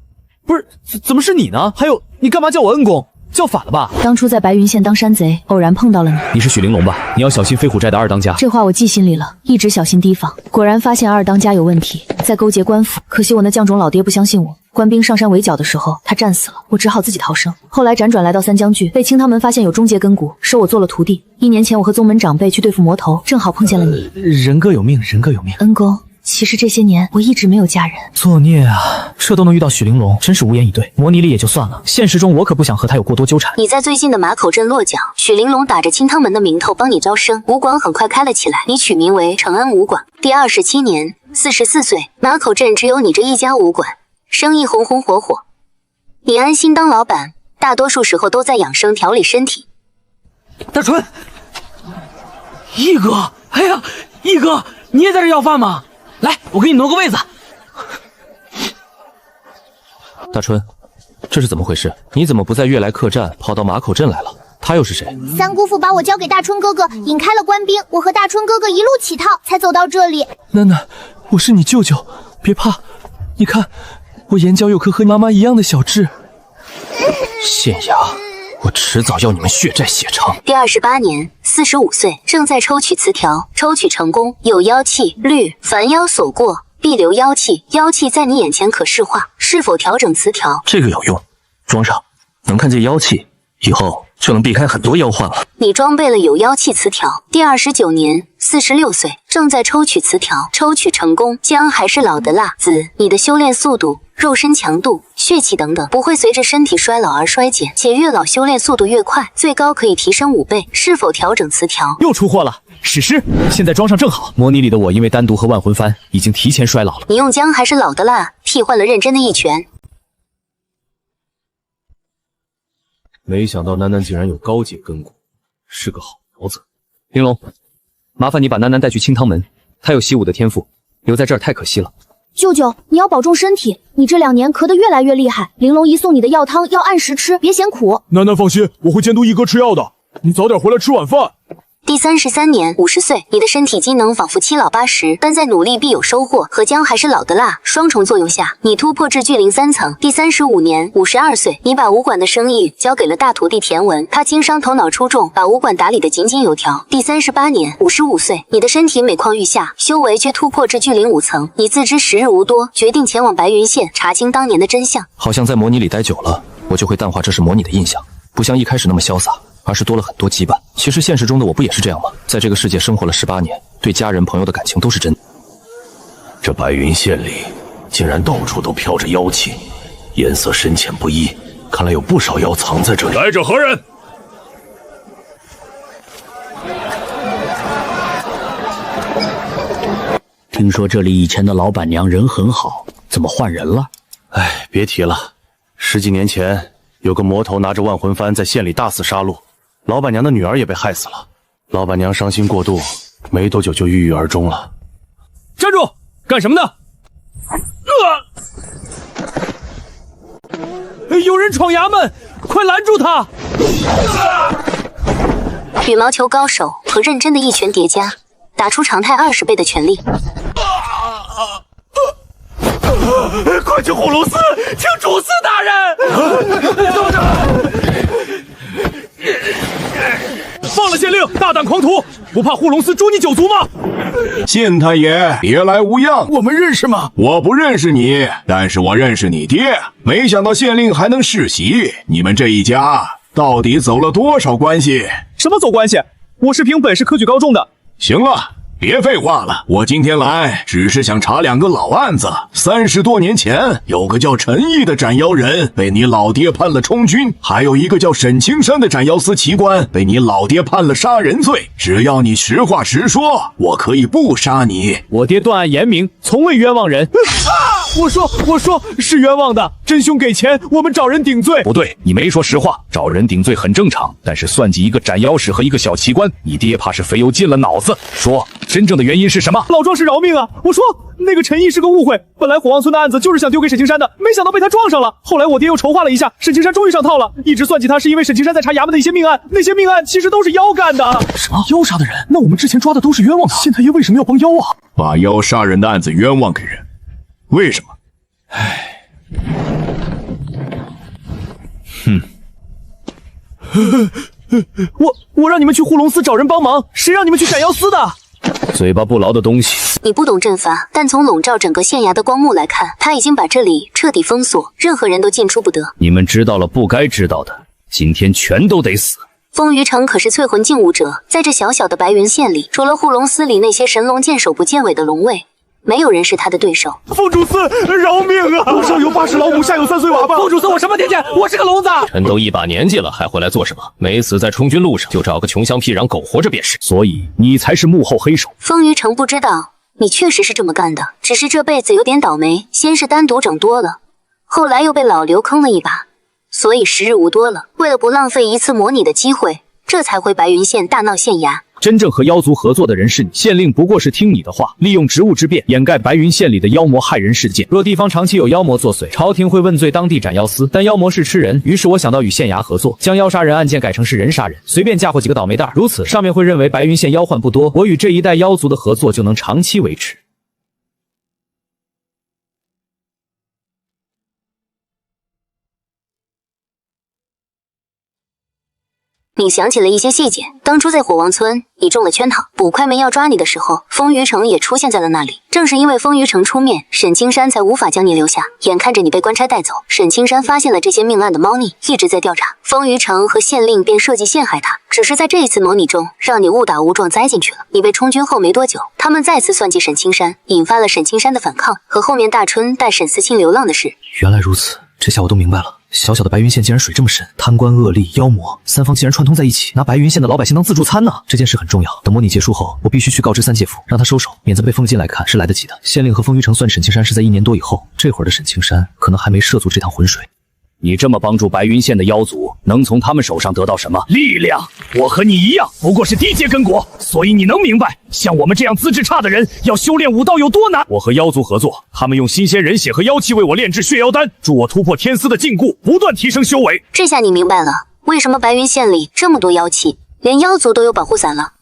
不是，怎么是你呢？还有，你干嘛叫我恩公？叫反了吧？当初在白云县当山贼，偶然碰到了你。你是许玲珑吧？你要小心飞虎寨的2当家。这话我记心里了，一直小心提防。果然发现2当家有问题，在勾结官府。可惜我那将种老爹不相信我。官兵上山围剿的时候，他战死了，我只好自己逃生。后来辗转来到3将军，被清汤门发现有终结根骨，收我做了徒弟。1年前，我和宗门长辈去对付魔头，正好碰见了你。人各有命，人各有命。恩公，其实这些年我一直没有嫁人。作孽啊，这都能遇到许玲珑，真是无言以对。模拟里也就算了，现实中我可不想和他有过多纠缠。你在最近的马口镇落脚，许玲珑打着清汤门的名头帮你招生，武馆很快开了起来，你取名为承恩武馆。第27年，44岁，马口镇只有你这一家武馆，生意红红火火。你安心当老板，大多数时候都在养生调理身体。大春，义哥，哎呀，义哥，你也在这要饭吗？来，我给你挪个位子。大春，这是怎么回事？你怎么不在悦来客栈，跑到马口镇来了？他又是谁？三姑父把我交给大春哥哥，引开了官兵，我和大春哥哥一路乞讨，才走到这里。楠楠，我是你舅舅，别怕。你看，我眼角有颗和妈妈一样的小痣。县衙，我迟早要你们血债血偿。第28年，45岁，正在抽取词条，抽取成功。有妖气，律，凡妖所过，必留妖气。妖气在你眼前可视化，是否调整词条？这个有用，装上，能看见妖气，以后就能避开很多妖患了。你装备了有妖气词条。第29年，46岁，正在抽取词条，抽取成功。姜还是老的辣子，你的修炼速度、肉身强度、血气等等不会随着身体衰老而衰减，且越老修炼速度越快，最高可以提升5倍。是否调整词条？又出货了，史诗现在装上正好。模拟里的我因为单独和万魂幡已经提前衰老了。你用姜还是老的辣替换了认真的一拳。没想到楠楠竟然有高阶根骨，是个好苗子。玲珑，麻烦你把楠楠带去清汤门，她有习武的天赋，留在这儿太可惜了。舅舅，你要保重身体，你这2年咳得越来越厉害。玲珑姨送你的药汤要按时吃，别嫌苦。楠楠放心，我会监督一哥吃药的。你早点回来吃晚饭。第33年，50岁，你的身体机能仿佛七老八十，但在努力必有收获和姜还是老的辣双重作用下，你突破至巨灵3层。第35年，52岁，你把武馆的生意交给了大徒弟田文，他经商头脑出众，把武馆打理得井井有条。第38年，55岁，你的身体每况愈下，修为却突破至巨灵5层。你自知时日无多，决定前往白云县查清当年的真相。好像在模拟里待久了，我就会淡化这是模拟的印象，不像一开始那么潇洒，而是多了很多羁绊。其实现实中的我不也是这样吗？在这个世界生活了18年，对家人朋友的感情都是真的。这白云县里竟然到处都飘着妖气，颜色深浅不一，看来有不少妖藏在这里。来者何人？听说这里以前的老板娘人很好，怎么换人了？哎，别提了，10几年前有个魔头拿着万魂幡在县里大肆杀戮，老板娘的女儿也被害死了。老板娘伤心过度，没多久就郁郁而终了。站住！干什么呢？有人闯衙门，快拦住他！羽毛球高手和认真的一拳叠加，打出常态20倍的全力。快去虎龙寺，请主司大人！等着！放了县令，大胆狂徒，不怕护龙司诛你9族吗？县太爷，别来无恙。我们认识吗？我不认识你，但是我认识你爹。没想到县令还能世袭，你们这一家到底走了多少关系？什么走关系？我是凭本事科举高中的。行了。别废话了，我今天来只是想查2个老案子。30多年前，有个叫陈毅的斩妖人被你老爹判了充军，还有一个叫沈青山的斩妖司奇官被你老爹判了杀人罪。只要你实话实说，我可以不杀你。我爹断案严明，从未冤枉人。我说是冤枉的，真凶给钱，我们找人顶罪。不对，你没说实话，找人顶罪很正常，但是算计一个斩妖使和一个小奇官，你爹怕是肥油进了脑子。说真正的原因是什么？老壮士饶命啊！我说那个陈毅是个误会，本来火旺村的案子就是想丢给沈青山的，没想到被他撞上了。后来我爹又筹划了一下，沈青山终于上套了。一直算计他是因为沈青山在查衙门的一些命案，那些命案其实都是妖干的。什么妖杀的人？那我们之前抓的都是冤枉的，县太爷为什么要帮妖啊？把妖杀人的案子冤枉给人，为什么？我让你们去护龙司找人帮忙，谁让你们去斩妖司的？嘴巴不牢的东西。你不懂阵法，但从笼罩整个县衙的光幕来看，他已经把这里彻底封锁，任何人都进出不得。你们知道了不该知道的，今天全都得死。风余城可是淬魂境武者，在这小小的白云县里，除了护龙司里那些神龙见首不见尾的龙卫，没有人是他的对手。凤主司，饶命啊！上有8尺老母，下有3岁娃娃。凤主司，我什么天见？我是个聋子。人都一把年纪了，还回来做什么？没死在充军路上，就找个穷乡僻壤苟活着便是。所以你才是幕后黑手。风余城不知道，你确实是这么干的，只是这辈子有点倒霉，先是单独整多了，后来又被老刘坑了一把，所以时日无多了。为了不浪费一次模拟的机会，这才回白云县大闹县衙。真正和妖族合作的人是你，县令不过是听你的话，利用职务之便掩盖白云县里的妖魔害人事件。若地方长期有妖魔作祟，朝廷会问罪当地斩妖司，但妖魔是吃人，于是我想到与县衙合作，将妖杀人案件改成是人杀人，随便嫁祸几个倒霉蛋，如此上面会认为白云县妖患不多，我与这一带妖族的合作就能长期维持。你想起了一些细节，当初在火旺村，你中了圈套，捕快们要抓你的时候，风余城也出现在了那里。正是因为风余城出面，沈青山才无法将你留下。眼看着你被官差带走，沈青山发现了这些命案的猫腻，一直在调查。风余城和县令便设计陷害他，只是在这一次模拟中，让你误打误撞栽进去了。你被充军后没多久，他们再次算计沈青山，引发了沈青山的反抗和后面大春带沈思清流浪的事。原来如此，这下我都明白了。小小的白云县竟然水这么深，贪官恶吏妖魔3方竟然串通在一起，拿白云县的老百姓当自助餐呢。这件事很重要，等模拟结束后，我必须去告知三界府，让他收手，免得被封进来看是来得及的。县令和风余城算沈青山是在1年多以后，这会儿的沈青山可能还没涉足这趟浑水。你这么帮助白云县的妖族，能从他们手上得到什么力量？我和你一样，不过是低阶根果，所以你能明白，像我们这样资质差的人，要修炼武道有多难。我和妖族合作，他们用新鲜人血和妖气为我炼制血妖丹，助我突破天丝的禁锢，不断提升修为。这下你明白了，为什么白云县里这么多妖气，连妖族都有保护伞了。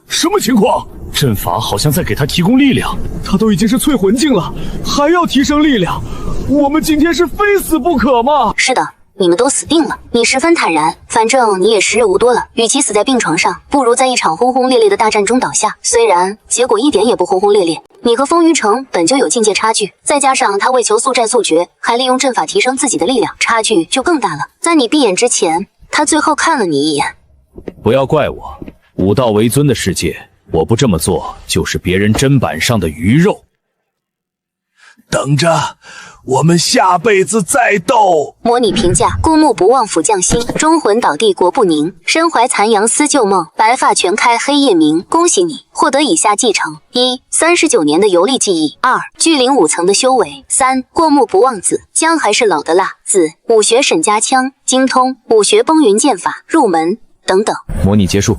什么情况？阵法好像在给他提供力量，他都已经是淬魂境了，还要提升力量，我们今天是非死不可吗？是的，你们都死定了。你十分坦然，反正你也时日无多了，与其死在病床上，不如在一场轰轰烈烈的大战中倒下。虽然结果一点也不轰轰烈烈，你和风余城本就有境界差距，再加上他为求速战速决，还利用阵法提升自己的力量，差距就更大了。在你闭眼之前，他最后看了你一眼。不要怪我，武道为尊的世界，我不这么做就是别人砧板上的鱼肉。等着，我们下辈子再斗。模拟评价：顾目不忘抚匠心，忠魂倒地国不宁，身怀残阳思旧梦，白发全开黑夜明。恭喜你获得以下继承：1. 39年的游历技艺；2. 巨灵5层的修为；3. 过目不忘子，姜还是老的辣子，武学沈家枪，精通武学崩云剑法，入门等等。模拟结束。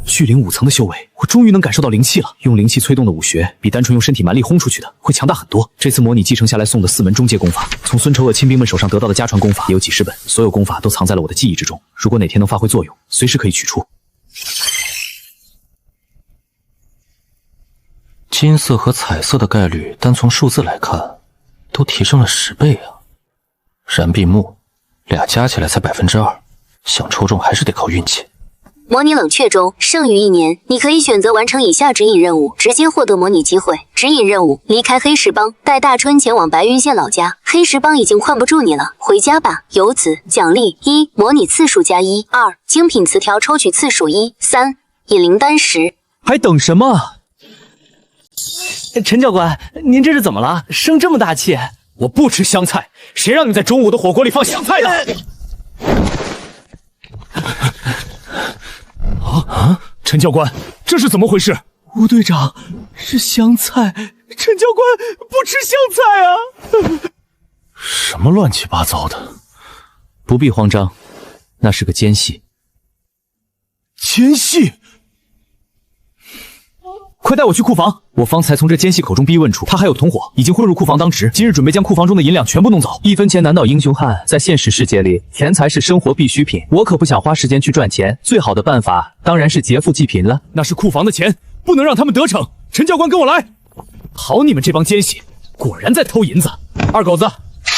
巨灵5层的修为，我终于能感受到灵气了。用灵气催动的武学，比单纯用身体蛮力轰出去的会强大很多。这次模拟继承下来送的4门中阶功法，从孙仇恶亲兵们手上得到的家传功法也有几十本，所有功法都藏在了我的记忆之中。如果哪天能发挥作用，随时可以取出。金色和彩色的概率，单从数字来看，都提升了10倍啊！燃璧木，俩加起来才2%，想抽中还是得靠运气。模拟冷却中，剩余1年，你可以选择完成以下指引任务，直接获得模拟机会。指引任务：离开黑石帮，带大春前往白云县老家。黑石帮已经困不住你了，回家吧。游子奖励：1. 模拟次数加1；2. 精品词条抽取次数1；3. 引灵丹10。还等什么？陈教官，您这是怎么了？生这么大气？我不吃香菜，谁让你在中午的火锅里放香菜的？陈教官，这是怎么回事？吴队长，是香菜，陈教官不吃香菜啊！什么乱七八糟的？不必慌张，那是个奸细。奸细？快带我去库房！我方才从这奸细口中逼问出，他还有同伙，已经混入库房当值，今日准备将库房中的银两全部弄走。1分钱难倒英雄汉，在现实世界里，钱财是生活必需品。我可不想花时间去赚钱，最好的办法当然是劫富济贫了。那是库房的钱，不能让他们得逞。陈教官，跟我来！好，你们这帮奸细，果然在偷银子。二狗子，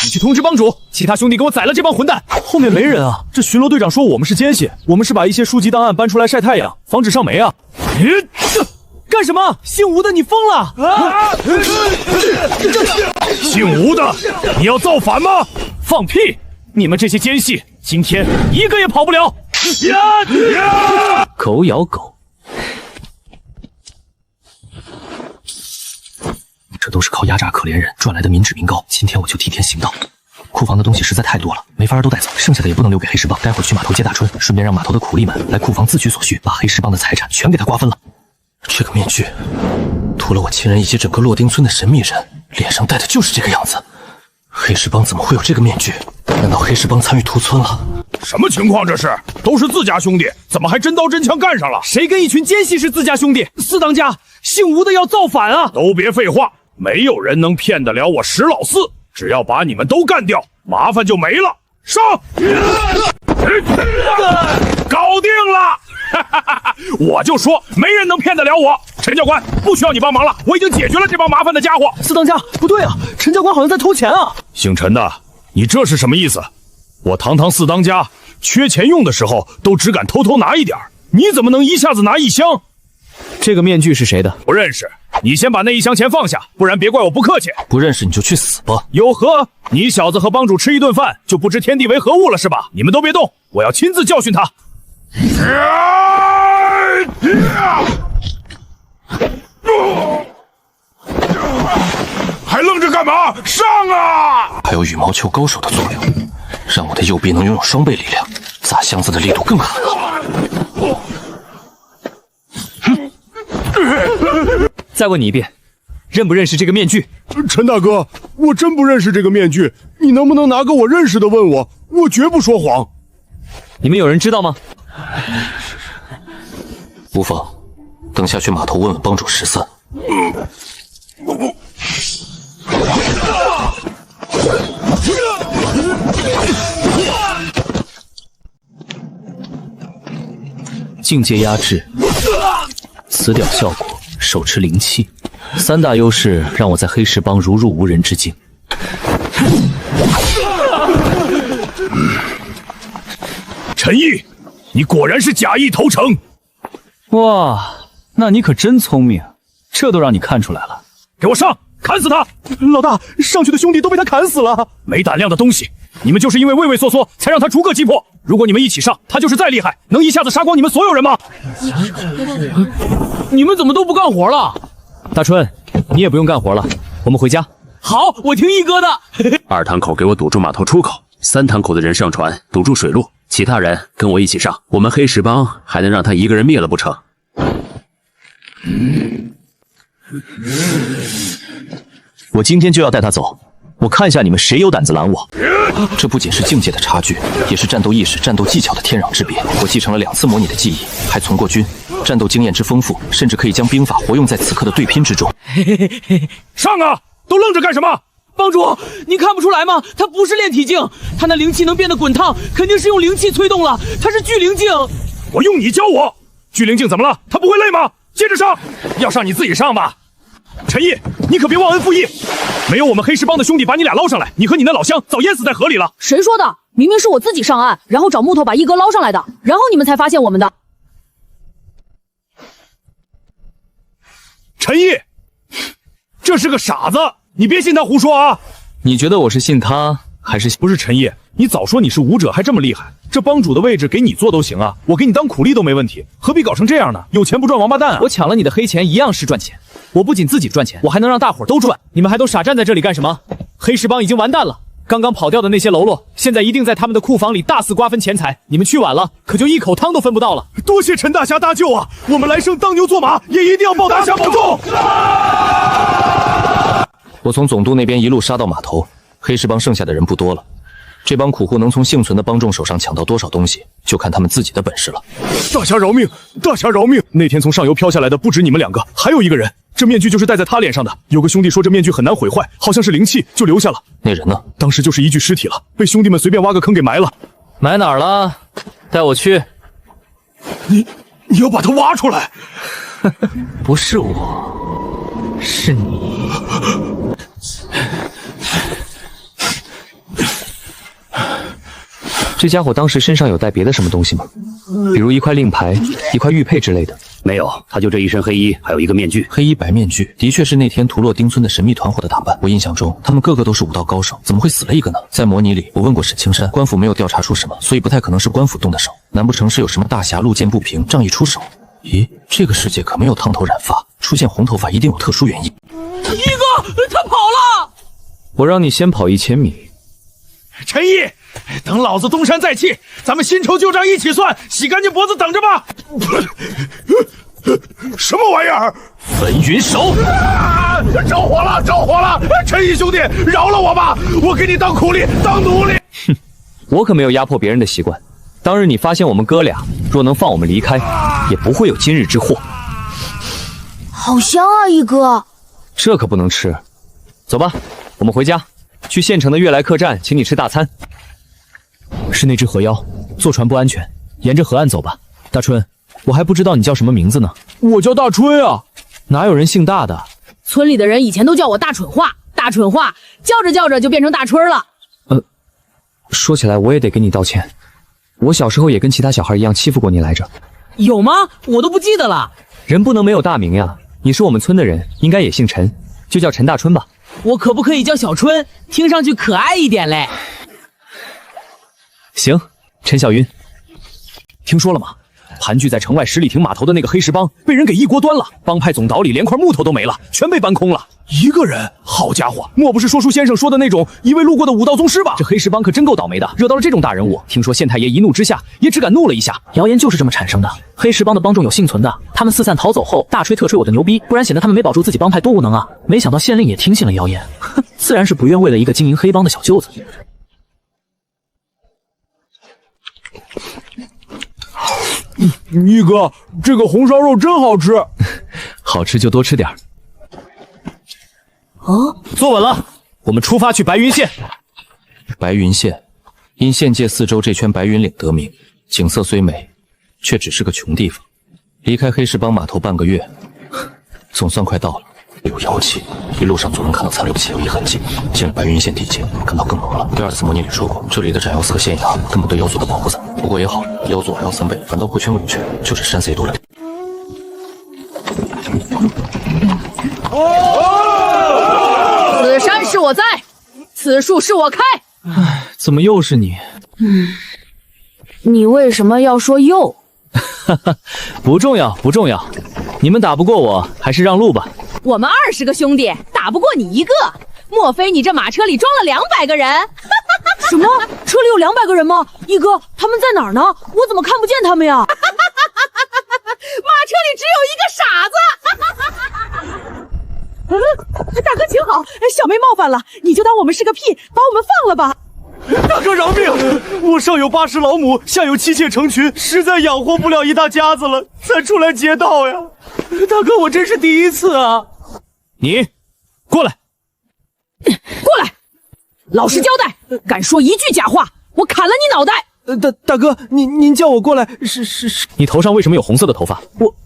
你去通知帮主，其他兄弟给我宰了这帮混蛋。后面没人啊！这巡逻队长说我们是奸细，我们是把一些书籍档案搬出来晒太阳，防止上煤啊！干什么？姓吴的，你疯了！姓吴的，你要造反吗？放屁！你们这些奸细，今天一个也跑不了！狗咬狗，这都是靠压榨可怜人赚来的民脂民膏。今天我就替天行道。库房的东西实在太多了，没法都带走，剩下的也不能留给黑石帮。待会儿去码头接大春，顺便让码头的苦力们来库房自取所需，把黑石帮的财产全给他瓜分了。这个面具，屠了我亲人以及整个洛丁村的神秘人，脸上戴的就是这个样子。黑石帮怎么会有这个面具？难道黑石帮参与屠村了？什么情况？这是都是自家兄弟，怎么还真刀真枪干上了？谁跟一群奸细是自家兄弟？四当家，姓吴的要造反啊！都别废话，没有人能骗得了我石老四。只要把你们都干掉，麻烦就没了。上！搞定了！我就说没人能骗得了我。陈教官，不需要你帮忙了，我已经解决了这帮麻烦的家伙。四当家，不对啊，陈教官好像在偷钱啊！姓陈的，你这是什么意思？我堂堂四当家，缺钱用的时候都只敢偷偷拿一点，你怎么能一下子拿1箱？这个面具是谁的？不认识。你先把那1箱钱放下，不然别怪我不客气。不认识你就去死吧！有何？你小子和帮主吃一顿饭就不知天地为何物了是吧？你们都别动，我要亲自教训他。还愣着干嘛？上啊！还有羽毛球高手的作用，让我的右臂能拥有双倍力量，砸箱子的力度更狠了。再问你一遍，认不认识这个面具？陈大哥，我真不认识这个面具，你能不能拿个我认识的问我？我绝不说谎。你们有人知道吗？无妨，等下去码头问问帮主13。境界压制，词屌效果，手持灵气，3大优势让我在黑石帮如入无人之境。陈毅，你果然是假意投诚。哇，那你可真聪明，这都让你看出来了。给我上，砍死他！老大，上去的兄弟都被他砍死了。没胆量的东西，你们就是因为畏畏缩缩，才让他逐个击破。如果你们一起上，他就是再厉害，能一下子杀光你们所有人吗？你们怎么都不干活了？大春，你也不用干活了，我们回家。好，我听一哥的。 2堂口给我堵住码头出口，3堂口的人上船堵住水路，其他人跟我一起上。我们黑石帮还能让他一个人灭了不成？我今天就要带他走，我看一下你们谁有胆子拦我。这不仅是境界的差距，也是战斗意识、战斗技巧的天壤之别。我继承了2次模拟的记忆，还从过军，战斗经验之丰富，甚至可以将兵法活用在此刻的对拼之中。上啊！都愣着干什么？帮主，你看不出来吗？他不是炼体境，他那灵气能变得滚烫，肯定是用灵气催动了。他是聚灵境。我用你教我，聚灵境怎么了？他不会累吗？接着上，要上你自己上吧。陈毅，你可别忘恩负义。没有我们黑石帮的兄弟把你俩捞上来，你和你那老乡早淹死在河里了。谁说的？明明是我自己上岸，然后找木头把一哥捞上来的，然后你们才发现我们的。陈毅，这是个傻子，你别信他胡说啊！你觉得我是信他，还是不是陈毅？你早说你是武者，还这么厉害，这帮主的位置给你做都行啊，我给你当苦力都没问题，何必搞成这样呢？有钱不赚王八蛋啊！我抢了你的黑钱一样是赚钱，我不仅自己赚钱，我还能让大伙儿都赚。你们还都傻站在这里干什么？黑石帮已经完蛋了，刚刚跑掉的那些喽啰，现在一定在他们的库房里大肆瓜分钱财。你们去晚了，可就一口汤都分不到了。多谢陈大侠搭救啊！我们来生当牛做马，也一定要报大侠保重。我从总督那边一路杀到码头，黑石帮剩下的人不多了。这帮苦户能从幸存的帮众手上抢到多少东西，就看他们自己的本事了。大侠饶命！大侠饶命！那天从上游飘下来的不止你们2个，还有一个人，这面具就是戴在他脸上的。有个兄弟说这面具很难毁坏，好像是灵气，就留下了。那人呢？当时就是一具尸体了，被兄弟们随便挖个坑给埋了。埋哪儿了？带我去。你要把他挖出来？不是我，是你。这家伙当时身上有带别的什么东西吗？比如一块令牌、一块玉佩之类的？没有，他就这一身黑衣，还有一个面具。黑衣白面具，的确是那天屠落丁村的神秘团伙的打扮。我印象中，他们个个都是武道高手，怎么会死了一个呢？在模拟里，我问过沈青山，官府没有调查出什么，所以不太可能是官府动的手。难不成是有什么大侠路见不平，仗义出手？咦，这个世界可没有烫头染发，出现红头发一定有特殊原因。一哥，他跑了！我让你先跑1000米。陈毅，等老子东山再起，咱们新仇旧账一起算，洗干净脖子等着吧。什么玩意儿？焚云手！着火了，着火了！陈毅兄弟，饶了我吧，我给你当苦力，当奴隶。哼，我可没有压迫别人的习惯。当日你发现我们哥俩，若能放我们离开，也不会有今日之祸。好香啊，一哥！这可不能吃。走吧，我们回家。去县城的悦来客栈，请你吃大餐。是那只河妖，坐船不安全，沿着河岸走吧。大春，我还不知道你叫什么名字呢。我叫大春啊，哪有人姓大的？村里的人以前都叫我大蠢话，大蠢话，叫着叫着就变成大春了。说起来我也得给你道歉，我小时候也跟其他小孩一样欺负过你来着。有吗？我都不记得了。人不能没有大名呀，你是我们村的人，应该也姓陈，就叫陈大春吧。我可不可以叫小春？听上去可爱一点嘞。行，陈小云，听说了吗？盘踞在城外十里亭码头的那个黑石帮被人给一锅端了，帮派总岛里连块木头都没了，全被搬空了。一个人，好家伙，莫不是说书先生说的那种一位路过的武道宗师吧？这黑石帮可真够倒霉的，惹到了这种大人物。听说县太爷一怒之下也只敢怒了一下。谣言就是这么产生的。黑石帮的帮众有幸存的，他们四散逃走后，大吹特吹我的牛逼，不然显得他们没保住自己帮派多无能啊！没想到县令也听信了谣言，哼，自然是不愿为了一个经营黑帮的小舅子。一哥，这个红烧肉真好吃，好吃就多吃点。坐稳了，我们出发去白云县。白云县因县界四周这圈白云岭得名，景色虽美，却只是个穷地方。离开黑石帮码头半个月，总算快到了。有妖气，一路上总能看到残留的血液痕迹。进了白云县地界，感到更浓了。第2次模拟里说过，这里的斩妖司和县衙根本对妖族的保护伞。不过也好，妖族还要3倍，反倒会圈稳圈，就是山 C 多了。此山是我栽，此树是我开。唉，怎么又是你？你为什么要说又？哈哈，不重要，不重要。你们打不过我，还是让路吧。我们20个兄弟打不过你一个，莫非你这马车里装了200个人？什么？车里有200个人吗？一哥，他们在哪儿呢？我怎么看不见他们呀？马车里只有一个傻子。大哥请好，小妹冒犯了，你就当我们是个屁，把我们放了吧。大哥饶命！我上有8十老母，下有妻妾成群，实在养活不了一大家子了，才出来劫道呀。大哥，我真是第一次啊！你过来，过来，老实交代，敢说一句假话，我砍了你脑袋！大哥，您叫我过来是。你头上为什么有红色的头发？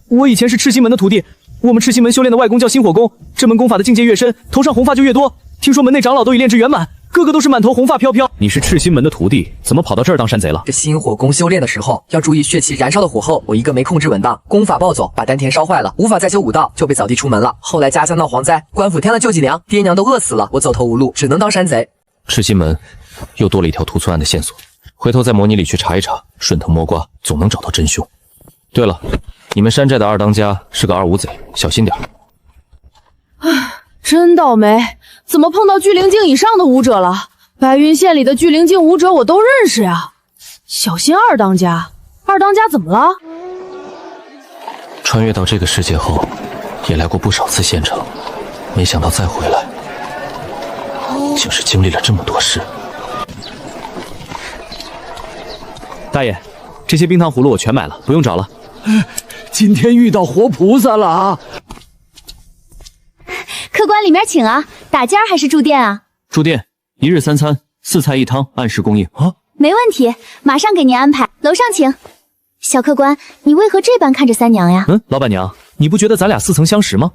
我以前是赤心门的徒弟，我们赤心门修炼的外功叫心火功，这门功法的境界越深，头上红发就越多。听说门内长老都已炼至圆满，个个都是满头红发飘飘。你是赤心门的徒弟，怎么跑到这儿当山贼了？这心火功修炼的时候要注意血气燃烧的火候，我一个没控制稳当，功法暴走，把丹田烧坏了，无法再修武道，就被扫地出门了。后来家乡闹蝗灾，官府添了救济粮，爹娘都饿死了，我走投无路，只能当山贼。赤心门又多了一条屠村案的线索，回头在模拟里去查一查，顺藤摸瓜，总能找到真凶。对了，你们山寨的二当家是个二五贼，小心点。唉，真倒霉，怎么碰到巨灵境以上的武者了？白云县里的巨灵境武者我都认识呀。小心二当家，二当家怎么了？穿越到这个世界后，也来过不少次县城，没想到再回来，竟是经历了这么多事。大爷，这些冰糖葫芦我全买了，不用找了。今天遇到活菩萨了啊！客官里面请啊，打尖还是住店啊？住店，1日3餐，4菜1汤，按时供应啊。没问题，马上给您安排。楼上请。小客官，你为何这般看着三娘呀？老板娘，你不觉得咱俩似曾相识吗？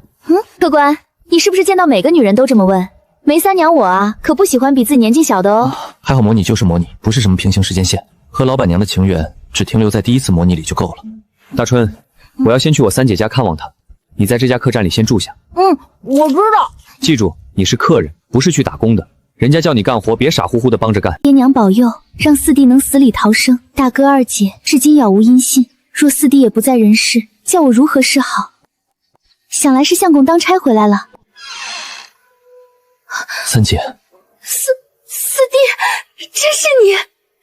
客官，你是不是见到每个女人都这么问？梅三娘我啊，可不喜欢比自己年纪小的哦。还好模拟就是模拟，不是什么平行时间线，和老板娘的情缘只停留在第一次模拟里就够了。大春，我要先去我三姐家看望她，你在这家客栈里先住下。我知道。记住，你是客人，不是去打工的。人家叫你干活，别傻乎乎的帮着干。爹娘保佑，让四弟能死里逃生。大哥二姐至今杳无音信，若四弟也不在人世，叫我如何是好？想来是相公当差回来了。三姐，四弟，真是你，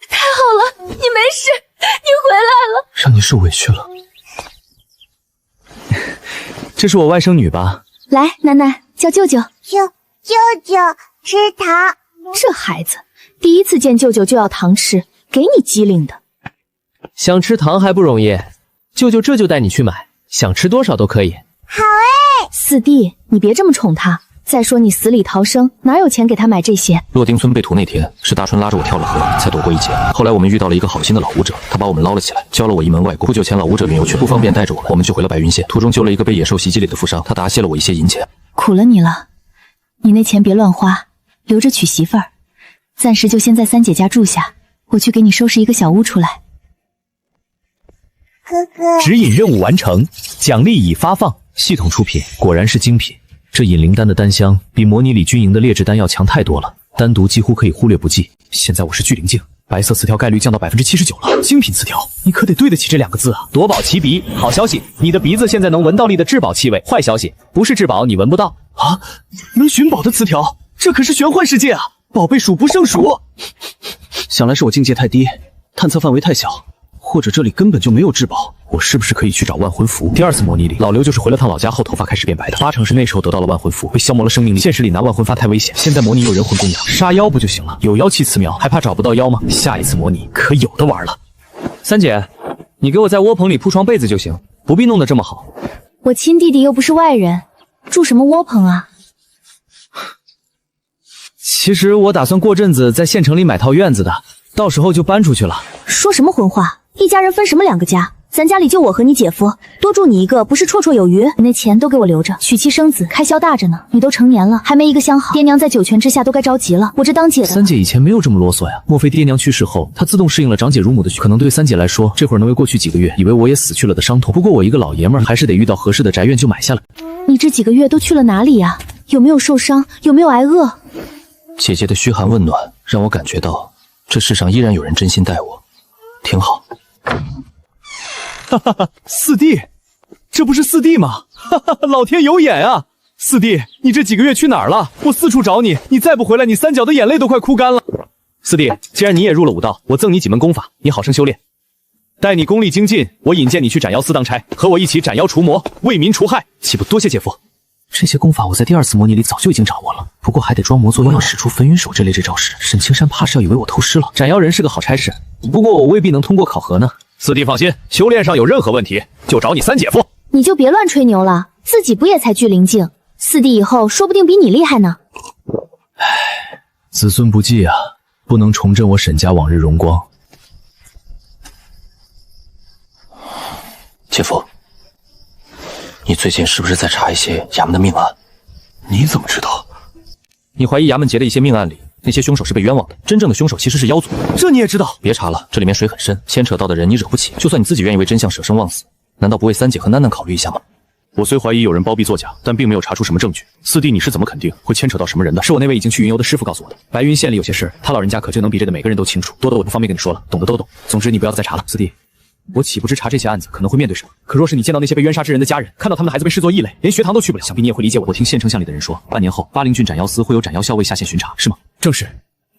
太好了，你没事，你回来了，让你受委屈了。这是我外甥女吧？来，楠楠叫舅舅。舅舅吃糖。这孩子第一次见舅舅就要糖吃，给你机灵的。想吃糖还不容易，舅舅这就带你去买，想吃多少都可以。好哎，四弟，你别这么宠他。再说你死里逃生，哪有钱给他买这些？洛丁村被屠那天，是大春拉着我跳了河，才躲过一劫。后来我们遇到了一个好心的老武者，他把我们捞了起来，教了我一门外功。不久前老武者云游去，不方便带着我们就回了白云县。途中救了一个被野兽袭击里的负伤，他答谢了我一些银钱。苦了你了，你那钱别乱花，留着娶媳妇儿。暂时就先在三姐家住下，我去给你收拾一个小屋出来。哥哥，指引任务完成，奖励已发放。系统出品，果然是精品。这引灵丹的丹香比模拟里军营的劣质丹药强太多了，单独几乎可以忽略不计。现在我是巨灵境，白色词条概率降到79%了。精品词条，你可得对得起这2个字啊！夺宝奇鼻，好消息，你的鼻子现在能闻到力的至宝气味。坏消息，不是至宝你闻不到啊！能寻宝的词条，这可是玄幻世界啊！宝贝数不胜数。想来是我境界太低，探测范围太小，或者这里根本就没有至宝。我是不是可以去找万魂符？第2次模拟里，老刘就是回了趟老家后头发开始变白的，8成是那时候得到了万魂符，被消磨了生命力。现实里拿万魂发太危险，现在模拟有人魂供养，杀妖不就行了？有妖气磁苗，还怕找不到妖吗？下一次模拟可有的玩了。三姐，你给我在窝棚里铺床被子就行，不必弄得这么好。我亲弟弟又不是外人，住什么窝棚啊？其实我打算过阵子在县城里买套院子的，到时候就搬出去了。说什么混话？一家人分什么2个家？咱家里就我和你姐夫，多住你一个不是绰绰有余？你那钱都给我留着，娶妻生子开销大着呢。你都成年了，还没一个相好，爹娘在九泉之下都该着急了。我这当姐的，三姐以前没有这么啰嗦呀？莫非爹娘去世后，她自动适应了长姐如母的可能对三姐来说，这会儿能为过去几个月以为我也死去了的伤痛。不过我一个老爷们儿，还是得遇到合适的宅院就买下来。你这几个月都去了哪里呀？有没有受伤？有没有挨饿？姐姐的嘘寒问暖，让我感觉到这世上依然有人真心待我，挺好。哈哈哈，四弟，这不是四弟吗？哈哈，老天有眼啊！四弟，你这几个月去哪儿了？我四处找你，你再不回来，你三角的眼泪都快哭干了。四弟，既然你也入了武道，我赠你几门功法，你好生修炼。待你功力精进，我引荐你去斩妖司当差，和我一起斩妖除魔，为民除害。岂不多谢姐夫？这些功法我在第2次模拟里早就已经掌握了，不过还得装模作样使出焚云手这类这招式。沈青山怕是要以为我偷师了。斩妖人是个好差事，不过我未必能通过考核呢。四弟放心，修炼上有任何问题就找你三姐夫。你就别乱吹牛了，自己不也才聚灵境？四弟以后说不定比你厉害呢。唉，子孙不继啊，不能重振我沈家往日荣光。姐夫，你最近是不是在查一些衙门的命案？你怎么知道？你怀疑衙门结的一些命案里，那些凶手是被冤枉的，真正的凶手其实是妖族。这你也知道？别查了，这里面水很深，牵扯到的人你惹不起。就算你自己愿意为真相舍生忘死，难道不为三姐和囡囡考虑一下吗？我虽怀疑有人包庇作假，但并没有查出什么证据。四弟，你是怎么肯定会牵扯到什么人的？是我那位已经去云游的师傅告诉我的。白云县里有些事，他老人家可就能比这的每个人都清楚，多的我不方便跟你说了，懂的都懂。总之你不要再查了。四弟，我岂不知查这些案子可能会面对什么？可若是你见到那些被冤杀之人的家人，看到他们的孩子被视作异类，连学堂都去不了，想必你也会理解我。我听县丞相里的人说，半年后巴陵郡斩妖司会有斩妖校尉下县巡查，是吗？正是，